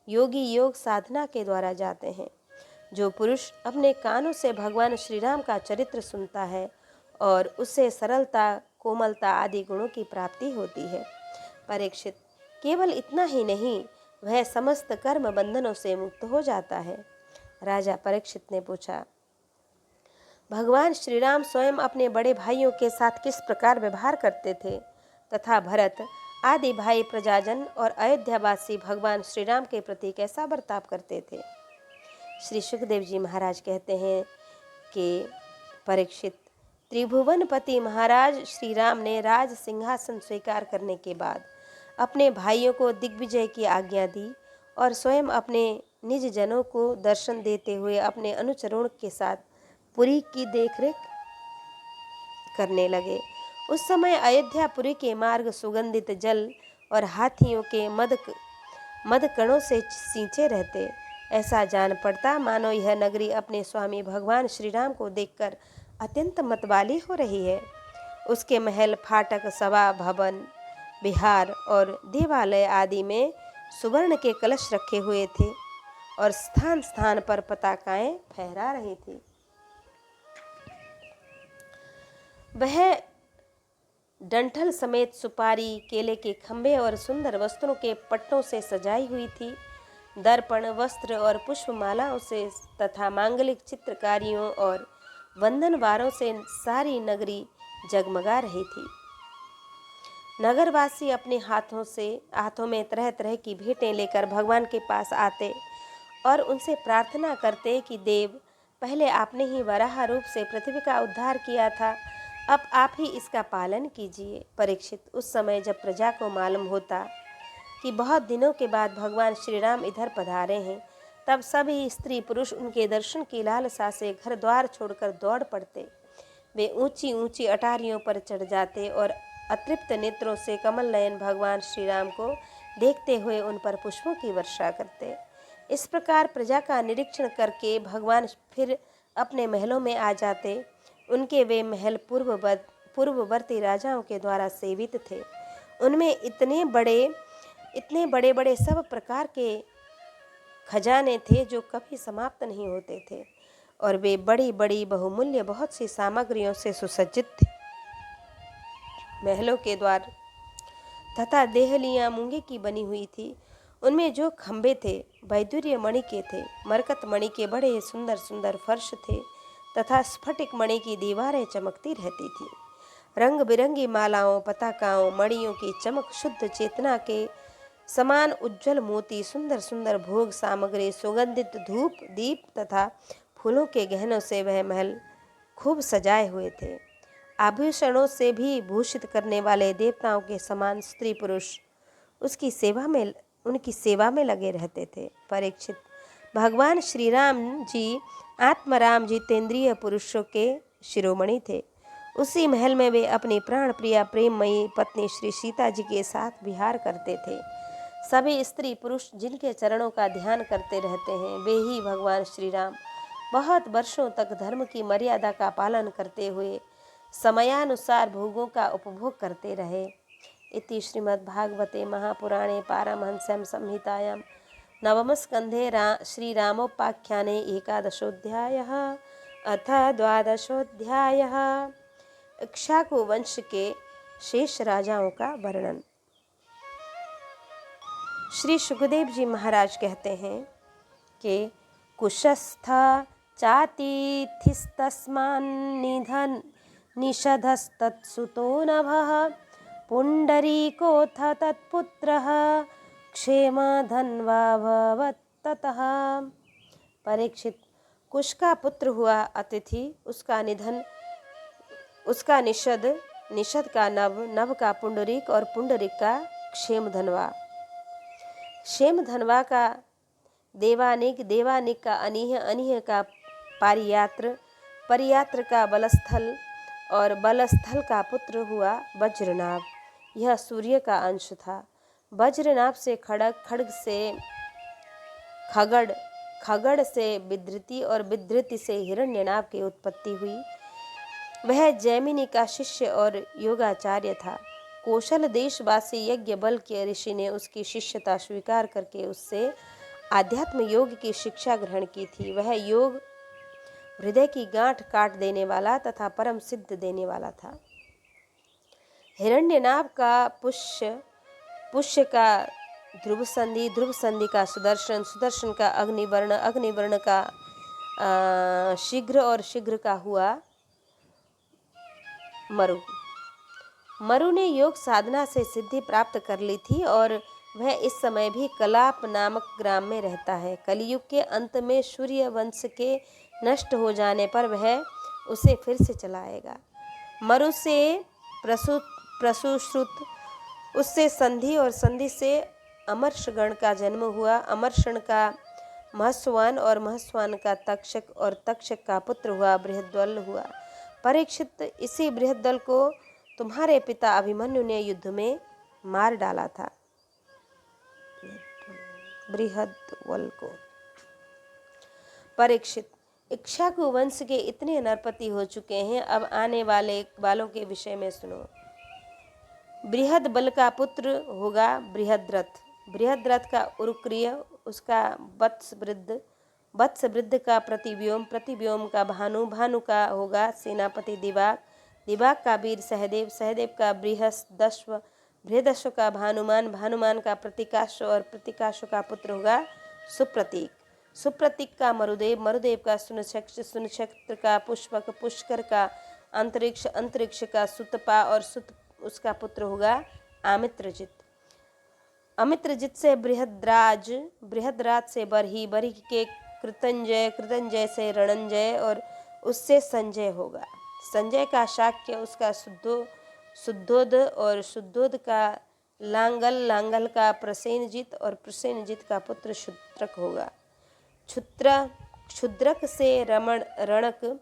योगी योग साधना के द्वारा जाते हैं। जो पुरुष अपने कानों से भगवान श्री राम का चरित्र सुनता है और उससे सरलता, कोमलता आदि गुणों की प्राप्ति होती है। परीक्षित, केवल इतना ही नहीं, वह समस्त कर्म बंधनों से मुक्त हो जाता है। राजा परीक्षित ने पूछा, भगवान श्री राम स्वयं अपने बड़े भाइयों के साथ किस प्रकार व्यवहार करते थे तथा भरत आदि भाई प्रजाजन और अयोध्यावासी भगवान श्री राम के प्रति कैसा बर्ताव करते थे? श्री सुखदेव जी महाराज कहते हैं कि परीक्षित, त्रिभुवनपति महाराज श्री राम ने राज सिंहासन स्वीकार करने के बाद अपने भाइयों को दिग्विजय की आज्ञा दी और स्वयं अपने निज जनों को दर्शन देते हुए अपने अनुचरों के साथ पुरी की देखरेख करने लगे। उस समय अयोध्यापुरी के मार्ग सुगंधित जल और हाथियों के मद कणों से सींचे रहते। ऐसा जान पड़ता मानो यह नगरी अपने स्वामी भगवान श्री राम को देखकर अत्यंत मतवाली हो रही है। उसके महल, फाटक, सभा भवन, विहार और देवालय आदि में सुवर्ण के कलश रखे हुए थे और स्थान स्थान पर पताकाएं फहरा रही थी। वह डंठल समेत सुपारी, केले के खंभे और सुंदर वस्त्रों के पट्टों से सजाई हुई थी। दर्पण, वस्त्र और पुष्पमालाओं से तथा मांगलिक चित्रकारियों और वंदनवारों से सारी नगरी जगमगा रही थी। नगरवासी अपने हाथों में तरह तरह की भेंटें लेकर भगवान के पास आते और उनसे प्रार्थना करते कि देव, पहले आपने ही वराह रूप से पृथ्वी का उद्धार किया था, अब आप ही इसका पालन कीजिए। परीक्षित, उस समय जब प्रजा को मालूम होता कि बहुत दिनों के बाद भगवान श्री राम इधर पधारे हैं, तब सभी स्त्री पुरुष उनके दर्शन की लालसा से घर द्वार छोड़कर दौड़ पड़ते। वे ऊंची ऊंची अटारियों पर चढ़ जाते और अतृप्त नेत्रों से कमल नयन भगवान श्री राम को देखते हुए उन पर पुष्पों की वर्षा करते। इस प्रकार प्रजा का निरीक्षण करके भगवान फिर अपने महलों में आ जाते। उनके वे महल पूर्ववर्ती राजाओं के द्वारा सेवित थे। उनमें इतने बड़े बड़े सब प्रकार के खजाने थे जो कभी समाप्त नहीं होते थे, और वे बड़ी बड़ी बहुमूल्य बहुत सी सामग्रियों से सुसज्जित थे। महलों के द्वार तथा देहलियां मूंगे की बनी हुई थी। उनमें जो खंभे थे वैदुर्य मणि के थे, मरकत मणि के बड़े सुंदर सुंदर फर्श थे तथा स्फटिक मणि की दीवारें चमकती रहती थी। रंग बिरंगी मालाओं, पताकाओं, मणियों की चमक, शुद्ध चेतना के समान उज्जवल मोती, सुंदर सुंदर भोग सामग्री, सुगंधित धूप, दीप तथा फूलों के गहनों से वह महल खूब सजाए हुए थे। आभूषणों से भी भूषित करने वाले देवताओं के समान स्त्री पुरुष उनकी सेवा में लगे रहते थे। परीक्षित, भगवान श्री राम जी आत्मराम जितेंद्रिय पुरुषों के शिरोमणि थे। उसी महल में वे अपनी प्राण प्रिया प्रेममयी पत्नी श्री सीता जी के साथ विहार करते थे। सभी स्त्री पुरुष जिनके चरणों का ध्यान करते रहते हैं, वे ही भगवान श्री राम बहुत वर्षों तक धर्म की मर्यादा का पालन करते हुए समयानुसार भोगों का उपभोग करते रहे। इति श्रीमद्भागवते महापुराणे पारमहंस्यां संहितायां नवमस्कन्धे श्रीरामोपाख्याने एकादशोऽध्यायः। अथ द्वादशोऽध्यायः। इक्ष्वाकु वंश के शेष राजाओं का वर्णन। श्री सुखदेव जी महाराज कहते हैं कि कुशस्थ चातिथिस्तस्मान् निषधस्तत्सुतो नभः पुण्डरीकोऽथ तत्पुत्रः क्षेमधन्वाभवत् ततः। परीक्षित, कुश का पुत्र हुआ अतिथि, उसका निषद का नभ का पुंडरीक और पुंडरीक का क्षेमधनवा। क्षेमधनवा का देवानिक, देवानिक का अनिह, अनिह का पारियात्र, परियात्र का बलस्थल और बलस्थल का पुत्र हुआ वज्रनाभ। यह सूर्य का अंश था। वज्रनाभ से खड़ग, खड़ग से खगड़, खगड़ से विधृति और विधृति से हिरण्यनाभ की उत्पत्ति हुई। वह जैमिनी का शिष्य और योगाचार्य था। कौशल देशवासी यज्ञ बल के ऋषि ने उसकी शिष्यता स्वीकार करके उससे आध्यात्म योग की शिक्षा ग्रहण की थी। वह योग हृदय की गांठ काट देने वाला तथा परम सिद्ध देने वाला था। हिरण्यनाभ का पुष्य, पुष्य का ध्रुव संधि, ध्रुव संधि का सुदर्शन, सुदर्शन का अग्निवर्ण, अग्निवर्ण का शीघ्र और शीघ्र का हुआ मरु। मरु ने योग साधना से सिद्धि प्राप्त कर ली थी और वह इस समय भी कलाप नामक ग्राम में रहता है। कलयुग के अंत में सूर्य वंश के नष्ट हो जाने पर वह उसे फिर से चलाएगा। मरु से प्रसुश्रुत, उससे संधि और संधि से अमर्षगण का जन्म हुआ। अमर्षण का महस्वान और महस्वान का तक्षक और तक्षक का पुत्र हुआ बृहद्दल हुआ। परीक्षित, इसी बृहद्दल को तुम्हारे पिता अभिमन्यु ने युद्ध में मार डाला था। बृहद्दल को परीक्षित, इक्ष्वाकु वंश के इतने नरपति हो चुके हैं, अब आने वाले बालों के विषय में सुनो। बृहद बल का पुत्र होगा बृहद्रथ, बृहद्रथ का उरुक्रिय, उसका वत्सवृद्ध, वत्सवृद्ध का प्रतिव्योम, प्रतिव्योम का भानु, भानु का होगा सेनापति दिवाक, दिवाक का वीर सहदेव, सहदेव का बृहदश्व, बृहदश्व का भानुमान, भानुमान का प्रतिकाश्व और प्रतिकाश्व का पुत्र होगा सुप्रतीक, सुप्रतीक का मरुदेव, मरुदेव का सुनक्षत्र, सुनक्षत्र का पुष्पक, पुष्कर का अंतरिक्ष, अंतरिक्ष का सुतपा और सुत उसका पुत्र होगा आमित्रजित, अमित्रजित से बृहद्राज, बृहद्राज से बरही, बरही के कृतंजय, कृतंजय से रणंजय और उससे संजय होगा। संजय का शाक्य, उसका शुद्धोद और शुद्धोद का लांगल, लांगल का प्रसेनजित और प्रसेनजित का पुत्र क्षुद्रक होगा। क्षुद्रक से रणक,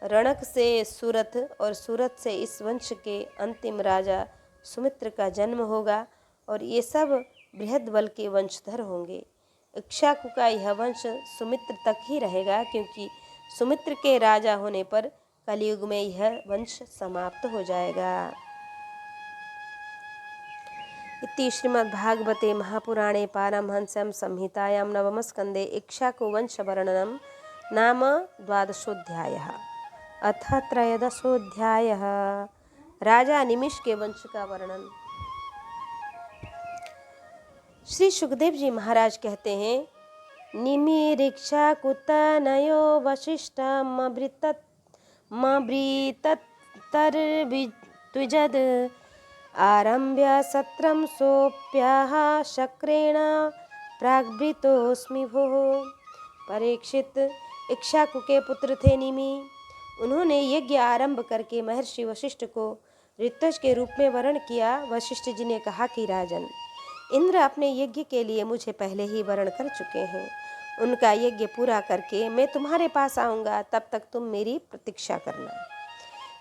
रणक से सूरथ और सूरथ से इस वंश के अंतिम राजा सुमित्र का जन्म होगा और ये सब बृहद्बल के वंशधर होंगे। इक्ष्वाकु का यह वंश सुमित्र तक ही रहेगा, क्योंकि सुमित्र के राजा होने पर कलयुग में यह वंश समाप्त हो जाएगा। इति श्रीमद्भागवते महापुराणे पारमहंस्यां संहितायां नवमस्कन्धे इक्ष्वाकुवंशवर्णनं नाम 12वाध्यायः। अथ 13वाध्यायः राजा निमिष के वंश का वर्णन। श्री सुखदेव जी महाराज कहते हैं, निमिरिक्ष्वाकुतनयो वसिष्ठमभृतत्तर्विद्विजद आरम्भ्य सत्रं सोऽप्याह शक्रेण प्राग्भृतोऽस्मि भोः। परीक्षित, इक्ष्वाकु के पुत्र थे निमि। उन्होंने यज्ञ आरंभ करके महर्षि वशिष्ठ को ऋतज के रूप में वर्ण किया। वशिष्ठ जी ने कहा कि राजन, इंद्र अपने यज्ञ के लिए मुझे पहले ही वर्ण कर चुके हैं। उनका यज्ञ पूरा करके मैं तुम्हारे पास आऊँगा, तब तक तुम मेरी प्रतीक्षा करना।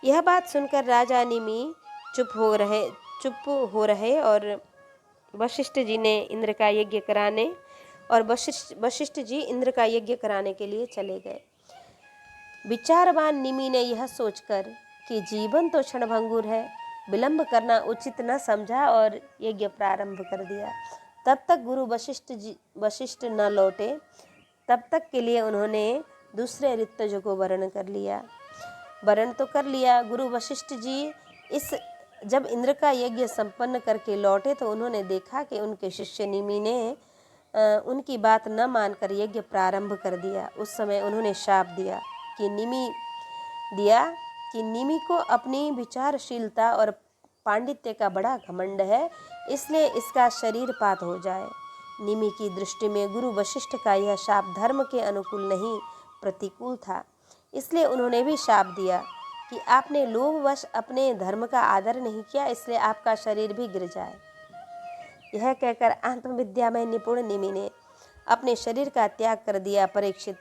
यह बात सुनकर राजा निमि चुप हो रहे और वशिष्ठ जी ने इंद्र का यज्ञ कराने और वशिष्ठ जी इंद्र का यज्ञ कराने के लिए चले गए। विचारवान निमि ने यह सोचकर कि जीवन तो क्षणभंगुर है, विलंब करना उचित न समझा और यज्ञ प्रारंभ कर दिया। तब तक गुरु वशिष्ठ न लौटे, तब तक के लिए उन्होंने दूसरे ऋतज को वर्ण कर लिया। वर्ण तो कर लिया। गुरु वशिष्ठ जी जब इंद्र का यज्ञ संपन्न करके लौटे तो उन्होंने देखा कि उनके शिष्य निमि ने उनकी बात न मानकर यज्ञ प्रारंभ कर दिया। उस समय उन्होंने शाप दिया कि निमि को अपनी विचारशीलता और पांडित्य का बड़ा घमंड है, इसलिए इसका शरीर पात हो जाए। निमि की दृष्टि में गुरु वशिष्ठ का यह शाप धर्म के अनुकूल नहीं, प्रतिकूल था। इसलिए उन्होंने भी शाप दिया कि आपने लोभवश अपने धर्म का आदर नहीं किया, इसलिए आपका शरीर भी गिर जाए। यह कहकर आत्मविद्या में निपुण निमि ने अपने शरीर का त्याग कर दिया। परीक्षित,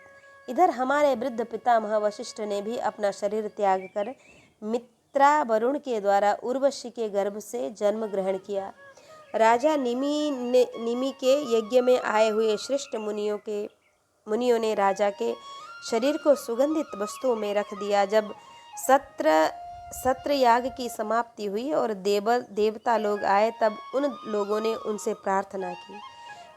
इधर हमारे वृद्ध पितामह वशिष्ठ ने भी अपना शरीर त्याग कर मित्रा वरुण के द्वारा उर्वशी के गर्भ से जन्म ग्रहण किया। राजा निमि के यज्ञ में आए हुए श्रेष्ठ मुनियों ने राजा के शरीर को सुगंधित वस्तुओं में रख दिया। जब सत्र याग की समाप्ति हुई और देवता लोग आए, तब उन लोगों ने उनसे प्रार्थना की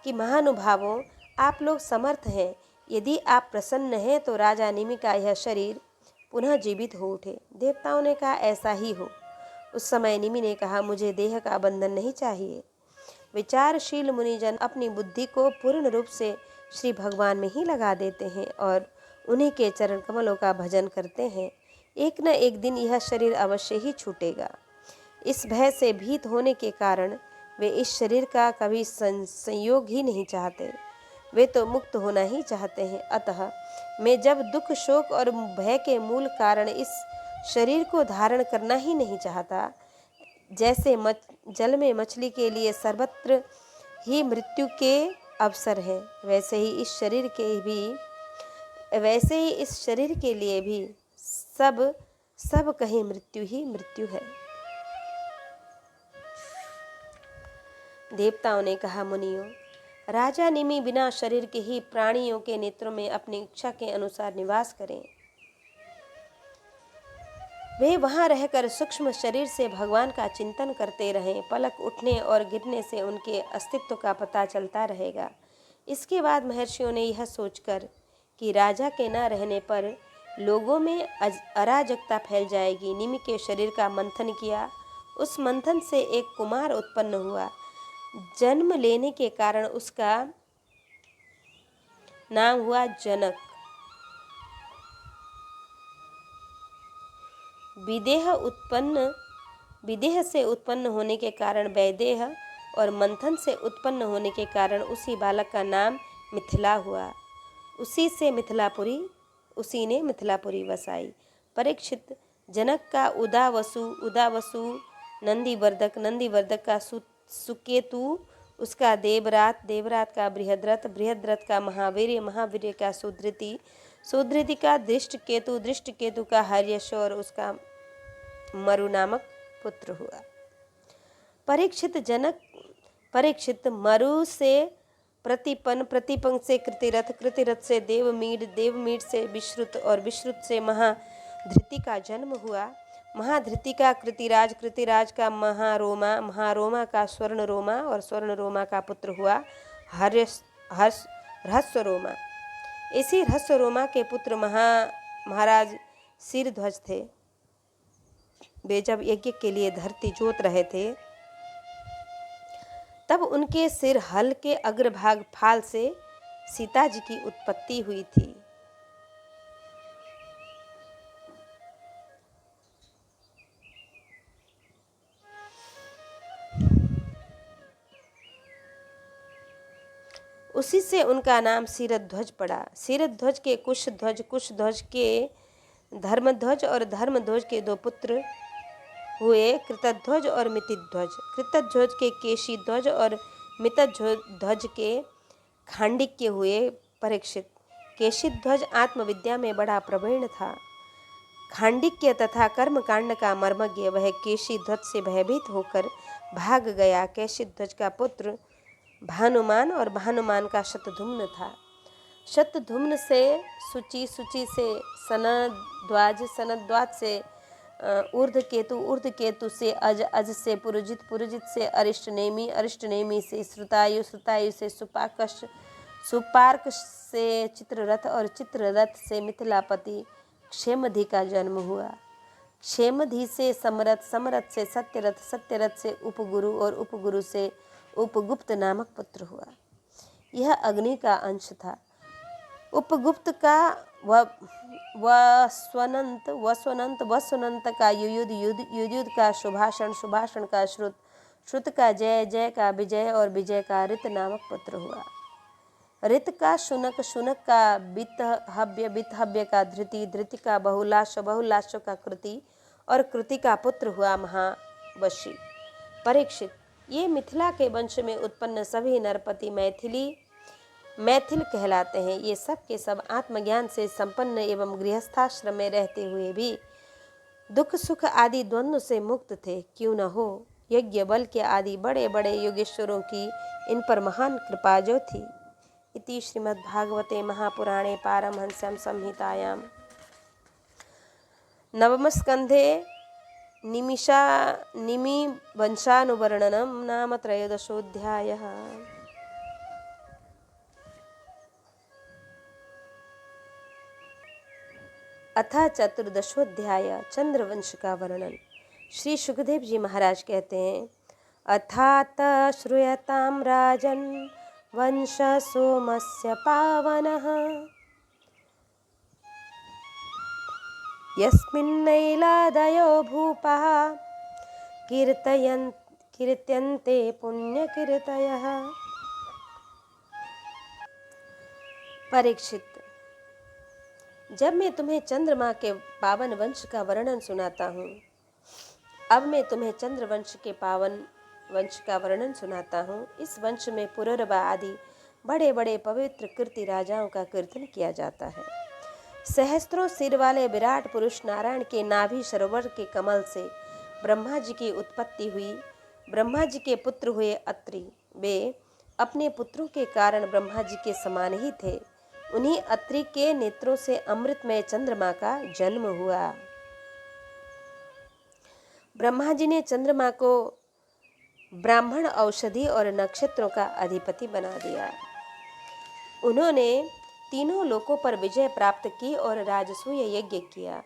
कि महानुभावों, आप लोग समर्थ हैं, यदि आप प्रसन्न हैं तो राजा निमि का यह शरीर पुनः जीवित हो उठे। देवताओं ने कहा, ऐसा ही हो। उस समय निमि ने कहा, मुझे देह का बंधन नहीं चाहिए। विचारशील मुनिजन अपनी बुद्धि को पूर्ण रूप से श्री भगवान में ही लगा देते हैं और उन्हीं के चरण कमलों का भजन करते हैं। एक न एक दिन यह शरीर अवश्य ही छूटेगा। इस भय से भीत होने के कारण वे इस शरीर का कभी संयोग ही नहीं चाहते। वे तो मुक्त होना ही चाहते हैं। अतः मैं जब दुख, शोक और भय के मूल कारण इस शरीर को धारण करना ही नहीं चाहता, जैसे जल में मछली के लिए सर्वत्र ही मृत्यु के अवसर है, वैसे ही इस शरीर के लिए भी सब कहीं मृत्यु ही मृत्यु है। देवताओं ने कहा, मुनियों, राजा निमि बिना शरीर के ही प्राणियों के नेत्रों में अपनी इच्छा के अनुसार निवास करें। वे वहां रहकर सूक्ष्म शरीर से भगवान का चिंतन करते रहें। पलक उठने और गिरने से उनके अस्तित्व का पता चलता रहेगा। इसके बाद महर्षियों ने यह सोचकर कि राजा के न रहने पर लोगों में अराजकता फैल जाएगी, निमि के शरीर का मंथन किया। उस मंथन से एक कुमार उत्पन्न हुआ। जन्म लेने के कारण उसका नाम हुआ जनक। विदेह से उत्पन्न होने के कारण वैदेह और मंथन से उत्पन्न होने के कारण उसी बालक का नाम मिथिला हुआ। उसी ने मिथिलापुरी बसाई। परीक्षित, जनक का उदावसु नंदीवर्धक का सुकेतु, उसका देवरात का बृहद्रथ का महावीर्य का सुधृति का दृष्टकेतु का हर्यश और उसका मरु नामक पुत्र हुआ। परीक्षित मरु से प्रतिपंग से कृतिरथ से देवमीड से विश्रुत और विश्रुत से महाधृति का जन्म हुआ। महाधृति का कृतिराज का महारोमा का स्वर्णरोमा और स्वर्णरोमा का पुत्र हुआ रहस्यरोमा। इसी रहस्यरोमा के पुत्र महाराज सिरध्वज थे। वे जब यज्ञ के लिए धरती जोत रहे थे, तब उनके सिर हल के अग्रभाग फाल से सीता जी की उत्पत्ति हुई थी। उसी से उनका नाम सिरध्वज पड़ा। सिरध्वज के कुशध्वज के धर्मध्वज और धर्मध्वज के दो पुत्र हुए, कृतध्वज और मितिध्वज। कृतध्वज के केशीध्वज और मितध्वज के खांडिक्य हुए। परीक्षित, केशीध्वज आत्मविद्या में बड़ा प्रवीण था। खांडिक्य तथा कर्मकांड का मर्मज्ञ, वह केशीध्वज से भयभीत होकर भाग गया। केशीध्वज का पुत्र भानुमान और भानुमान का शतधुम्न था। शतधुम्न से सुचि से सनद्वाज से ऊर्ध्वकेतु से अज से पुरुजित से अरिष्टनेमि से श्रुतायु से सुपार्क से चित्ररथ और चित्ररथ से मिथिलापति क्षेमधि का जन्म हुआ। क्षेमधि से समरथ से सत्यरथ से उपगुरु और उपगुरु से उपगुप्त नामक पुत्र हुआ। यह अग्नि का अंश था। उपगुप्त का वस्वनंत का युयुध का सुभाषण का श्रुत का जय का विजय और विजय का ऋत नामक पुत्र हुआ। ऋत का शुनक का बितहव्य का धृति का बहुलाश का कृति और कृति का पुत्र हुआ महावशी। परीक्षित, ये मिथिला के वंश में उत्पन्न सभी नरपति मैथिल कहलाते हैं। ये सब के सब आत्मज्ञान से संपन्न एवं गृहस्थाश्रम में रहते हुए भी दुख सुख आदि द्वंद्व से मुक्त थे। क्यों न हो, यज्ञ बल के आदि बड़े बड़े योगेश्वरों की इन पर महान कृपा जो थी। इति श्रीमद्भागवते महापुराणे पारमहंस्यां संहितायां नवमस्कन्धे निमिवंशानुवर्णनं नाम त्रयोदशोऽध्यायः। अथ चतुर्दशोध्याय चंद्रवंश का वर्णन। श्री सुखदेव जी महाराज कहते हैं, अथात श्रूयतां राजन् वंश सोमस्य पावनः यस्मिन्नैलादयो भूपः कीर्त्यन्ते पुण्यकीर्तयः। परीक्षित, जब मैं तुम्हें चंद्रमा के पावन वंश का वर्णन सुनाता हूँ, अब मैं तुम्हें चंद्रवंश के पावन वंश का वर्णन सुनाता हूँ। इस वंश में पुररवा आदि बड़े बड़े पवित्र कीर्ति राजाओं का कीर्तन किया जाता है। सहस्त्रों सिर वाले विराट पुरुष नारायण के नाभि सरोवर के कमल से ब्रह्मा जी की उत्पत्ति हुई। ब्रह्मा जी के पुत्र हुए अत्रि। वे अपने पुत्रों के कारण ब्रह्मा जी के समान ही थे। उन्हीं अत्रि के नेत्रों से अमृतमय चंद्रमा का जन्म हुआ। ब्रह्मा जी ने चंद्रमा को ब्राह्मण, औषधि और नक्षत्रों का अधिपति बना दिया। उन्होंने तीनों लोकों पर विजय प्राप्त की और राजसूय यज्ञ किया।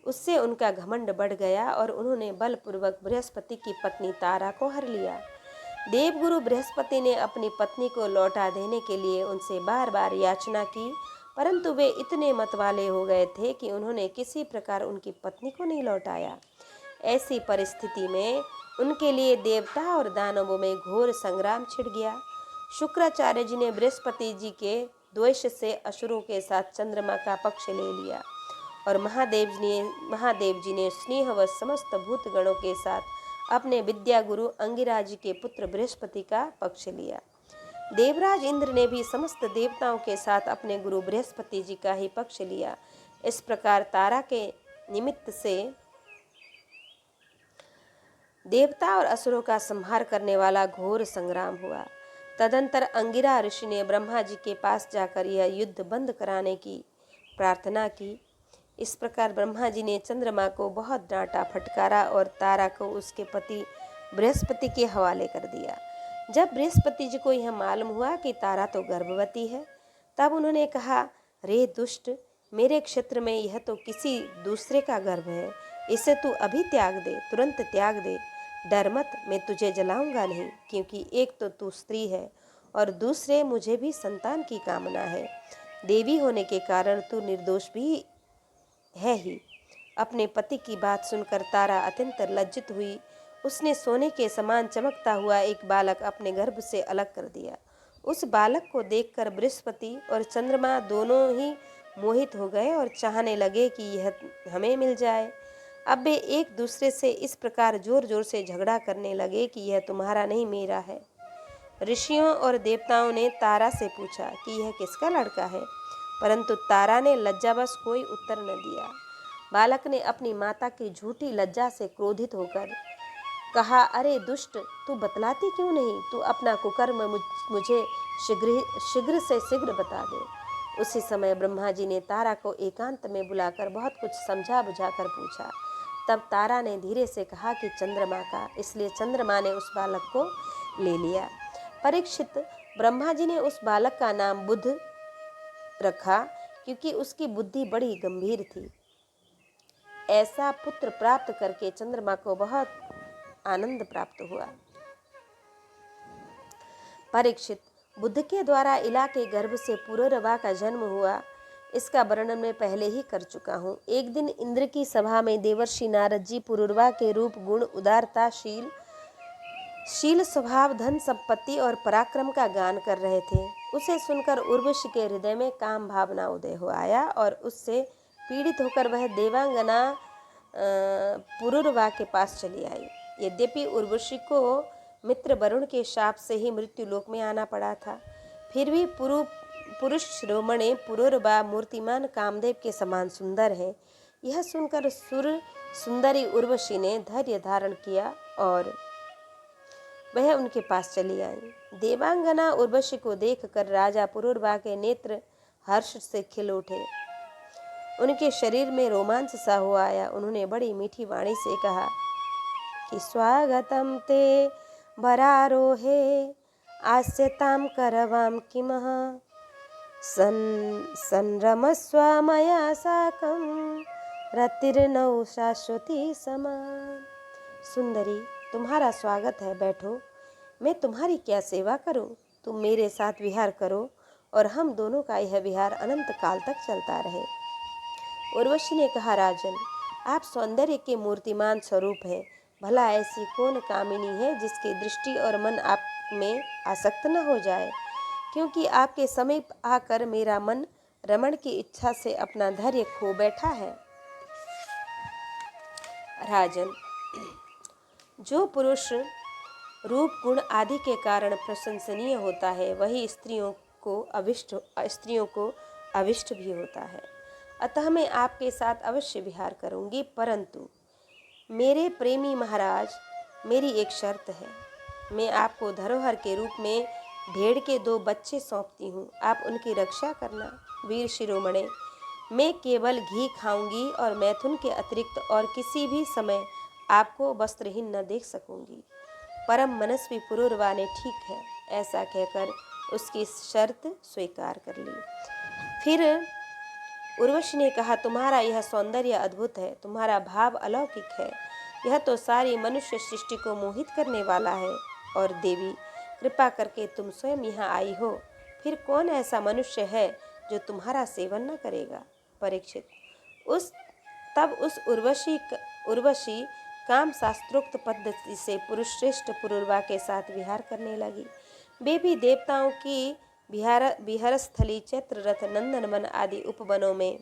उससे उनका घमंड बढ़ गया और उन्होंने बलपूर्वक बृहस्पति की पत्नी तारा को हर लिया। देवगुरु बृहस्पति ने अपनी पत्नी को लौटा देने के लिए उनसे बार बार याचना की, परंतु वे इतने मतवाले हो गए थे कि उन्होंने किसी प्रकार उनकी पत्नी को नहीं लौटाया। ऐसी परिस्थिति में उनके लिए देवता और दानवों में घोर संग्राम छिड़ गया। शुक्राचार्य जी ने बृहस्पति जी के द्वेष से असुरों के साथ चंद्रमा का पक्ष ले लिया और महादेव जी ने स्नेहवश समस्त भूतगणों के साथ अपने विद्या गुरु अंगिरा जी के पुत्र बृहस्पति का पक्ष लिया। देवराज इंद्र ने भी समस्त देवताओं के साथ अपने गुरु बृहस्पति जी का ही पक्ष लिया। इस प्रकार तारा के निमित्त से देवता और असुरों का संहार करने वाला घोर संग्राम हुआ। तदंतर अंगिरा ऋषि ने ब्रह्मा जी के पास जाकर यह युद्ध बंद कराने की प्रार्थना की। इस प्रकार ब्रह्मा जी ने चंद्रमा को बहुत डांटा फटकारा और तारा को उसके पति बृहस्पति के हवाले कर दिया। जब बृहस्पति जी को यह मालूम हुआ कि तारा तो गर्भवती है, तब उन्होंने कहा, रे दुष्ट, मेरे क्षेत्र में यह तो किसी दूसरे का गर्भ है, इसे तू अभी त्याग दे, तुरंत त्याग दे। डर मत, मैं तुझे जलाऊंगा नहीं, क्योंकि एक तो तू स्त्री है और दूसरे मुझे भी संतान की कामना है। देवी होने के कारण तू निर्दोष भी है ही। अपने पति की बात सुनकर तारा अत्यंत लज्जित हुई। उसने सोने के समान चमकता हुआ एक बालक अपने गर्भ से अलग कर दिया। उस बालक को देखकर बृहस्पति और चंद्रमा दोनों ही मोहित हो गए और चाहने लगे कि यह हमें मिल जाए। अब वे एक दूसरे से इस प्रकार जोर जोर से झगड़ा करने लगे कि यह तुम्हारा नहीं, मेरा है। ऋषियों और देवताओं ने तारा से पूछा कि यह किसका लड़का है, परंतु तारा ने लज्जावश कोई उत्तर न दिया। बालक ने अपनी माता की झूठी लज्जा से क्रोधित होकर कहा, अरे दुष्ट, तू बतलाती क्यों नहीं? तू अपना कुकर्म मुझे शीघ्र से शीघ्र बता दे। उसी समय ब्रह्मा जी ने तारा को एकांत में बुलाकर बहुत कुछ समझा बुझाकर पूछा। तब तारा ने धीरे से कहा कि चंद्रमा का, इसलिए चंद्रमा ने उस बालक को ले लिया। परीक्षित, ब्रह्मा जी ने उस बालक का नाम बुध रखा, क्योंकि उसकी बुद्धि बड़ी गंभीर थी। ऐसा पुत्र प्राप्त करके चंद्रमा को बहुत आनंद प्राप्त हुआ। परीक्षित, बुद्ध के द्वारा इला के गर्भ से पुररवा का जन्म हुआ, इसका वर्णन मैं पहले ही कर चुका हूँ। एक दिन इंद्र की सभा में देवर्षि नारद जी पुरुरवा के रूप, गुण, उदारता, शील स्वभाव, धन संपत्ति और पराक्रम का गान कर रहे थे। उसे सुनकर उर्वशी के हृदय में काम भावना उदय हो आया और उससे पीड़ित होकर वह देवांगना पुरुरवा के पास चली आई। यद्यपि उर्वशी को मित्र वरुण के शाप से ही मृत्यु लोक में आना पड़ा था, फिर भी पुरुष शिरोमणि पुरुरवा मूर्तिमान कामदेव के समान सुंदर है। यह सुनकर सुंदरी उर्वशी ने धैर्य धारण किया और वह उनके पास चली आई। देवांगना उर्वशी को देखकर राजा पुरुरवा के नेत्र हर्ष से खिल उठे। उनके शरीर में रोमांच सा हो आया। उन्होंने बड़ी मीठी वाणी से कहा कि स्वागतम ते वरारोहे आस्यताम करवाम किमः संरमस्व मया साकं रतिर्नौ शाश्वती समान। सुंदरी, तुम्हारा स्वागत है, बैठो। मैं तुम्हारी क्या सेवा करूं? तुम मेरे साथ विहार करो और हम दोनों का यह विहार अनंत काल तक चलता रहे। उर्वशी ने कहा, राजन, आप सौंदर्य के मूर्तिमान स्वरूप हैं। भला ऐसी कौन कामिनी है जिसकी दृष्टि और मन आप में आसक्त न हो जाए? क्योंकि आपके समीप आकर मेरा मन रमण की इच्छा से अपना धैर्य खो बैठा है। राजन, जो पुरुष रूप गुण आदि के कारण प्रशंसनीय होता है वही स्त्रियों को अविष्ट भी होता है। अतः मैं आपके साथ अवश्य विहार करूंगी, परंतु मेरे प्रेमी महाराज, मेरी एक शर्त है। मैं आपको धरोहर के रूप में भेड़ के 2 बच्चे सौंपती हूँ। आप उनकी रक्षा करना। वीर शिरोमणि, मैं केवल घी खाऊंगी और मैथुन के अतिरिक्त और किसी भी समय आपको वस्त्रहीन न देख सकूंगी। परम मनस्वी पुरुरवा ने ठीक है ऐसा कहकर उसकी शर्त स्वीकार कर ली। फिर उर्वशी ने कहा, तुम्हारा यह सौंदर्य अद्भुत है, तुम्हारा भाव अलौकिक है, यह तो सारी मनुष्य सृष्टि को मोहित करने वाला है। और देवी, कृपा करके तुम स्वयं यहाँ आई हो, फिर कौन ऐसा मनुष्य है जो तुम्हारा सेवन न करेगा? परीक्षित, तब उस उर्वशी काम शास्त्रोक्त पद्धति से पुरुष श्रेष्ठ पुरुरवा के साथ विहार करने लगी। वे भी देवताओं की विहार स्थली चैत्र रथ नंदनवन आदि उपवनों में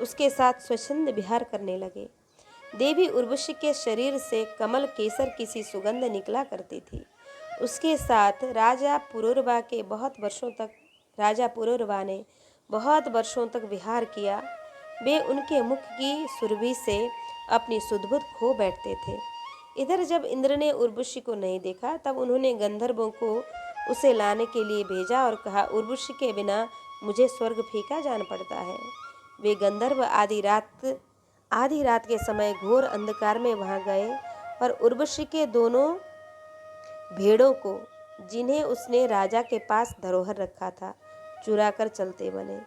उसके साथ स्वच्छंद विहार करने लगे। देवी उर्वशी के शरीर से कमल केसर की सी सुगंध निकला करती थी। उसके साथ राजा पुरुरवा ने बहुत वर्षों तक विहार किया। वे उनके मुख की सुरभि से अपनी सुध-बुध खो बैठते थे। इधर जब इंद्र ने उर्वशी को नहीं देखा तब उन्होंने गंधर्वों को उसे लाने के लिए भेजा और कहा, उर्वशी के बिना मुझे स्वर्ग फीका जान पड़ता है। वे गंधर्व आधी रात के समय घोर अंधकार में वहां गए और उर्वशी के दोनों भेड़ों को, जिन्हें उसने राजा के पास धरोहर रखा था, चुरा कर चलते बने।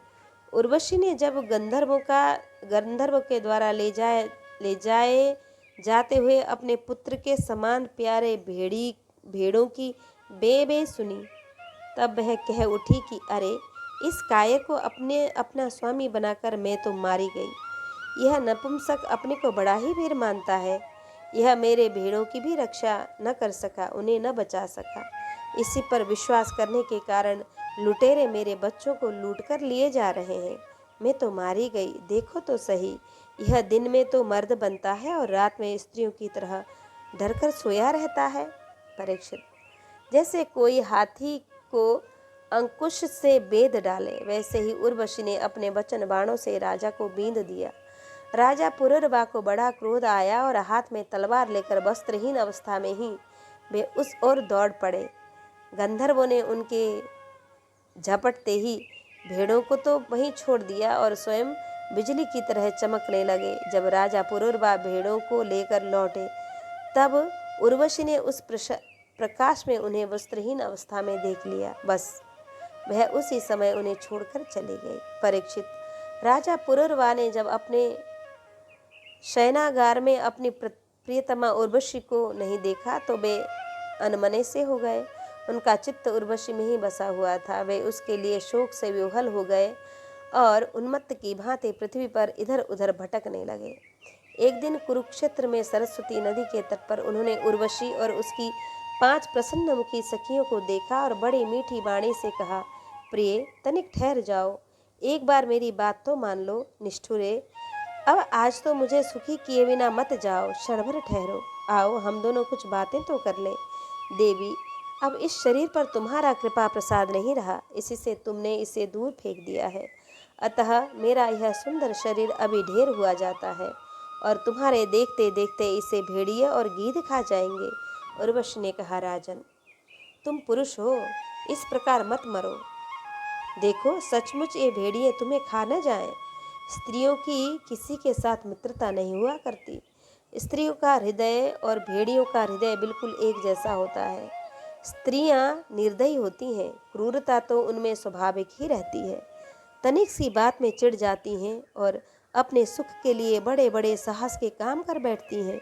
उर्वशी ने जब गंधर्व के द्वारा ले जाए जाते हुए अपने पुत्र के समान प्यारे भेड़ों की बे सुनी, तब वह कह उठी कि अरे, इस कायर को अपना स्वामी बनाकर मैं तो मारी गई। यह नपुंसक अपने को बड़ा ही वीर मानता है। यह मेरे भेड़ों की भी रक्षा न कर सका, उन्हें न बचा सका। इसी पर विश्वास करने के कारण लुटेरे मेरे बच्चों को लूट कर लिए जा रहे हैं। मैं तो मारी गई। देखो तो सही, यह दिन में तो मर्द बनता है और रात में स्त्रियों की तरह डरकर सोया रहता है। परीक्षित, जैसे कोई हाथी को अंकुश से बेध डाले, वैसे ही उर्वशी ने अपने वचन बाणों से राजा को बींध दिया। राजा पुरुरवा को बड़ा क्रोध आया और हाथ में तलवार लेकर वस्त्रहीन अवस्था में ही वे उस ओर दौड़ पड़े। गंधर्वों ने उनके झपटते ही भेड़ों को तो वहीं छोड़ दिया और स्वयं बिजली की तरह चमकने लगे। जब राजा पुरुरवा भेड़ों को लेकर लौटे तब उर्वशी ने उस प्रकाश में उन्हें वस्त्रहीन अवस्था में देख लिया। बस वह उसी समय उन्हें छोड़कर चली गई। परीक्षित, राजा पुरुरवा ने जब अपने शयनागार में अपनी प्रियतमा उर्वशी को नहीं देखा तो वे अनमने से हो गए। उनका चित्त उर्वशी में ही बसा हुआ था। वे उसके लिए शोक से विह्वल हो गए और उन्मत्त की भांति पृथ्वी पर इधर उधर भटकने लगे। एक दिन कुरुक्षेत्र में सरस्वती नदी के तट पर उन्होंने उर्वशी और उसकी 5 प्रसन्नमुखी सखियों को देखा और बड़ी मीठी वाणी से कहा, प्रिय, तनिक ठहर जाओ, एक बार मेरी बात तो मान लो। निष्ठुरे, अब आज तो मुझे सुखी किए बिना मत जाओ, क्षण भर ठहरो। आओ हम दोनों कुछ बातें तो कर लें। देवी, अब इस शरीर पर तुम्हारा कृपा प्रसाद नहीं रहा, इसी से तुमने इसे दूर फेंक दिया है। अतः मेरा यह सुंदर शरीर अभी ढेर हुआ जाता है और तुम्हारे देखते देखते इसे भेड़िए और गीध खा जाएंगे। उर्वशी ने कहा, राजन, तुम पुरुष हो, इस प्रकार मत मरो। देखो, सचमुच ये भेड़िए तुम्हें खा न जाएं। स्त्रियों की किसी के साथ मित्रता नहीं हुआ करती। स्त्रियों का हृदय और भेड़ियों का हृदय बिल्कुल एक जैसा होता है। स्त्रियां निर्दयी होती हैं, क्रूरता तो उनमें स्वाभाविक ही रहती है। तनिक सी बात में चिढ़ जाती हैं और अपने सुख के लिए बड़े बड़े साहस के काम कर बैठती हैं।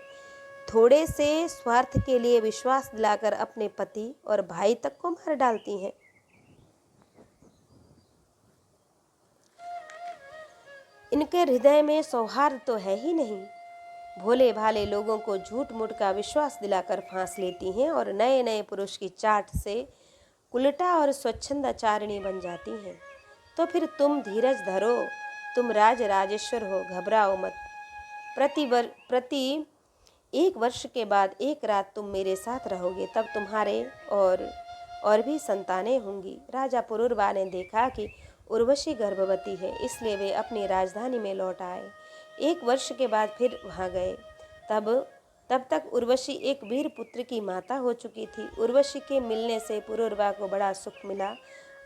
थोड़े से स्वार्थ के लिए विश्वास दिलाकर अपने पति और भाई तक को मार डालती हैं। इनके हृदय में सौहार्द तो है ही नहीं। भोले भाले लोगों को झूठ मूठ का विश्वास दिलाकर फांस लेती हैं और नए नए पुरुष की चाट से कुलटा और स्वच्छंदाचारिणी बन जाती हैं। तो फिर तुम धीरज धरो, तुम राज राजेश्वर हो, घबराओ मत। प्रति 1 वर्ष के बाद एक रात तुम मेरे साथ रहोगे, तब तुम्हारे और भी संतानें होंगी। राजा पुरुरवा ने देखा कि उर्वशी गर्भवती है, इसलिए वे अपनी राजधानी में लौट आए। 1 वर्ष के बाद फिर वहाँ गए। तब तक उर्वशी एक वीर पुत्र की माता हो चुकी थी। उर्वशी के मिलने से पुरुरवा को बड़ा सुख मिला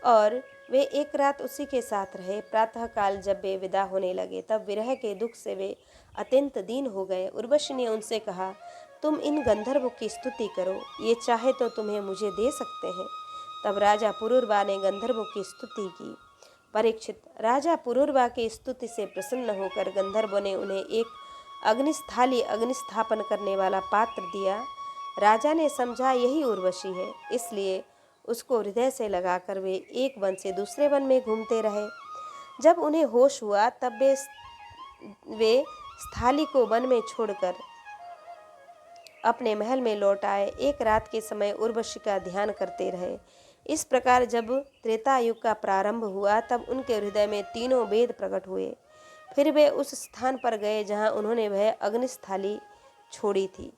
और वे एक रात उसी के साथ रहे। प्रातःकाल जब वे विदा होने लगे, तब विरह के दुख से वे अत्यंत दीन हो गए। उर्वशी ने उनसे कहा, तुम इन गंधर्वों की स्तुति करो, ये चाहे तो तुम्हें मुझे दे सकते हैं। तब राजा पुरुरवा ने गंधर्वों की स्तुति की। परीक्षित, राजा पुरुरवा की स्तुति से प्रसन्न होकर गंधर्वों ने उन्हें एक अग्निस्थापन करने वाला पात्र दिया। राजा ने समझा यही उर्वशी है, इसलिए उसको हृदय से लगाकर वे एक वन से दूसरे वन में घूमते रहे। जब उन्हें होश हुआ, तब वे स्थाली को वन में छोड़कर अपने महल में लौट आए। एक रात के समय उर्वशी का ध्यान करते रहे। इस प्रकार जब त्रेता युग का प्रारंभ हुआ, तब उनके हृदय में तीनों वेद प्रकट हुए। फिर वे उस स्थान पर गए जहाँ उन्होंने वह अग्निस्थाली छोड़ी थी।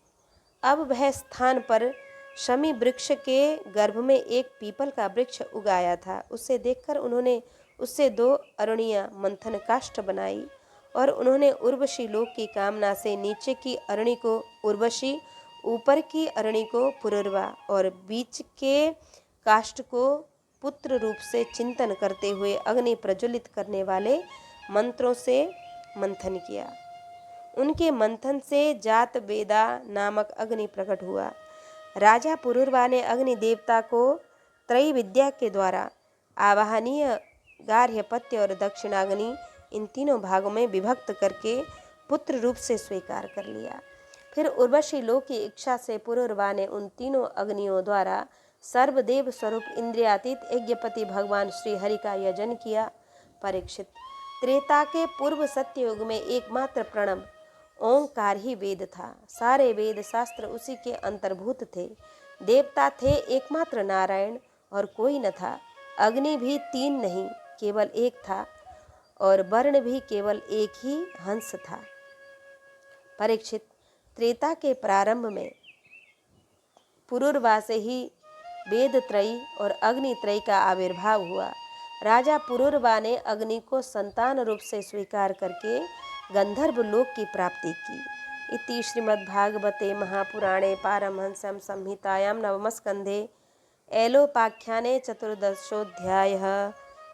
अब वह स्थान पर शमी वृक्ष के गर्भ में एक पीपल का वृक्ष उगाया था। उसे देखकर उन्होंने उससे 2 अरणियाँ मंथन काष्ठ बनाई और उन्होंने उर्वशी लोक की कामना से नीचे की अरणी को उर्वशी, ऊपर की अरणी को पुरुरवा और बीच के काष्ठ को पुत्र रूप से चिंतन करते हुए अग्नि प्रज्वलित करने वाले मंत्रों से मंथन किया। उनके मंथन से जात वेदा नामक अग्नि प्रकट हुआ। राजा पुरुरवा ने अग्नि देवता को त्रयी विद्या के द्वारा आवाहनीय, गार्हपत्य और दक्षिणाग्नि इन तीनों भागों में विभक्त करके पुत्र रूप से स्वीकार कर लिया। फिर उर्वशी लोक की इच्छा से पुरुरवा ने उन तीनों अग्नियों द्वारा सर्वदेव स्वरूप इंद्रियातीत यज्ञपति भगवान श्री हरि का यजन किया। परीक्षित, त्रेता के पूर्व सत्ययुग में एकमात्र प्रणव ओंकार ही वेद था। सारे वेद शास्त्र उसी के अंतर्भूत थे। देवता थे एकमात्र नारायण और कोई न था। अग्नि भी 3 नहीं, केवल एक था और वर्ण भी केवल एक ही हंस था। परीक्षित, त्रेता के प्रारंभ में पुरुरवा से ही वेद त्रयी और अग्नि त्रयी का आविर्भाव हुआ। राजा पुरुरवा ने अग्नि को संतान रूप से स्वीकार करके गंधर्व लोक की प्राप्ति की। इति श्रीमद्भागवते महापुराणे पारमहंस्यां संहितायां नवमस्कन्धे ऐलोपाख्याने 14दशोऽध्यायः।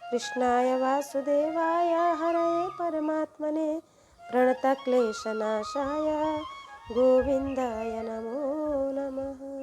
कृष्णाय वासुदेवाय हरये परमात्मने प्रणतक्लेशनाशाय गोविन्दाय नमो नमः।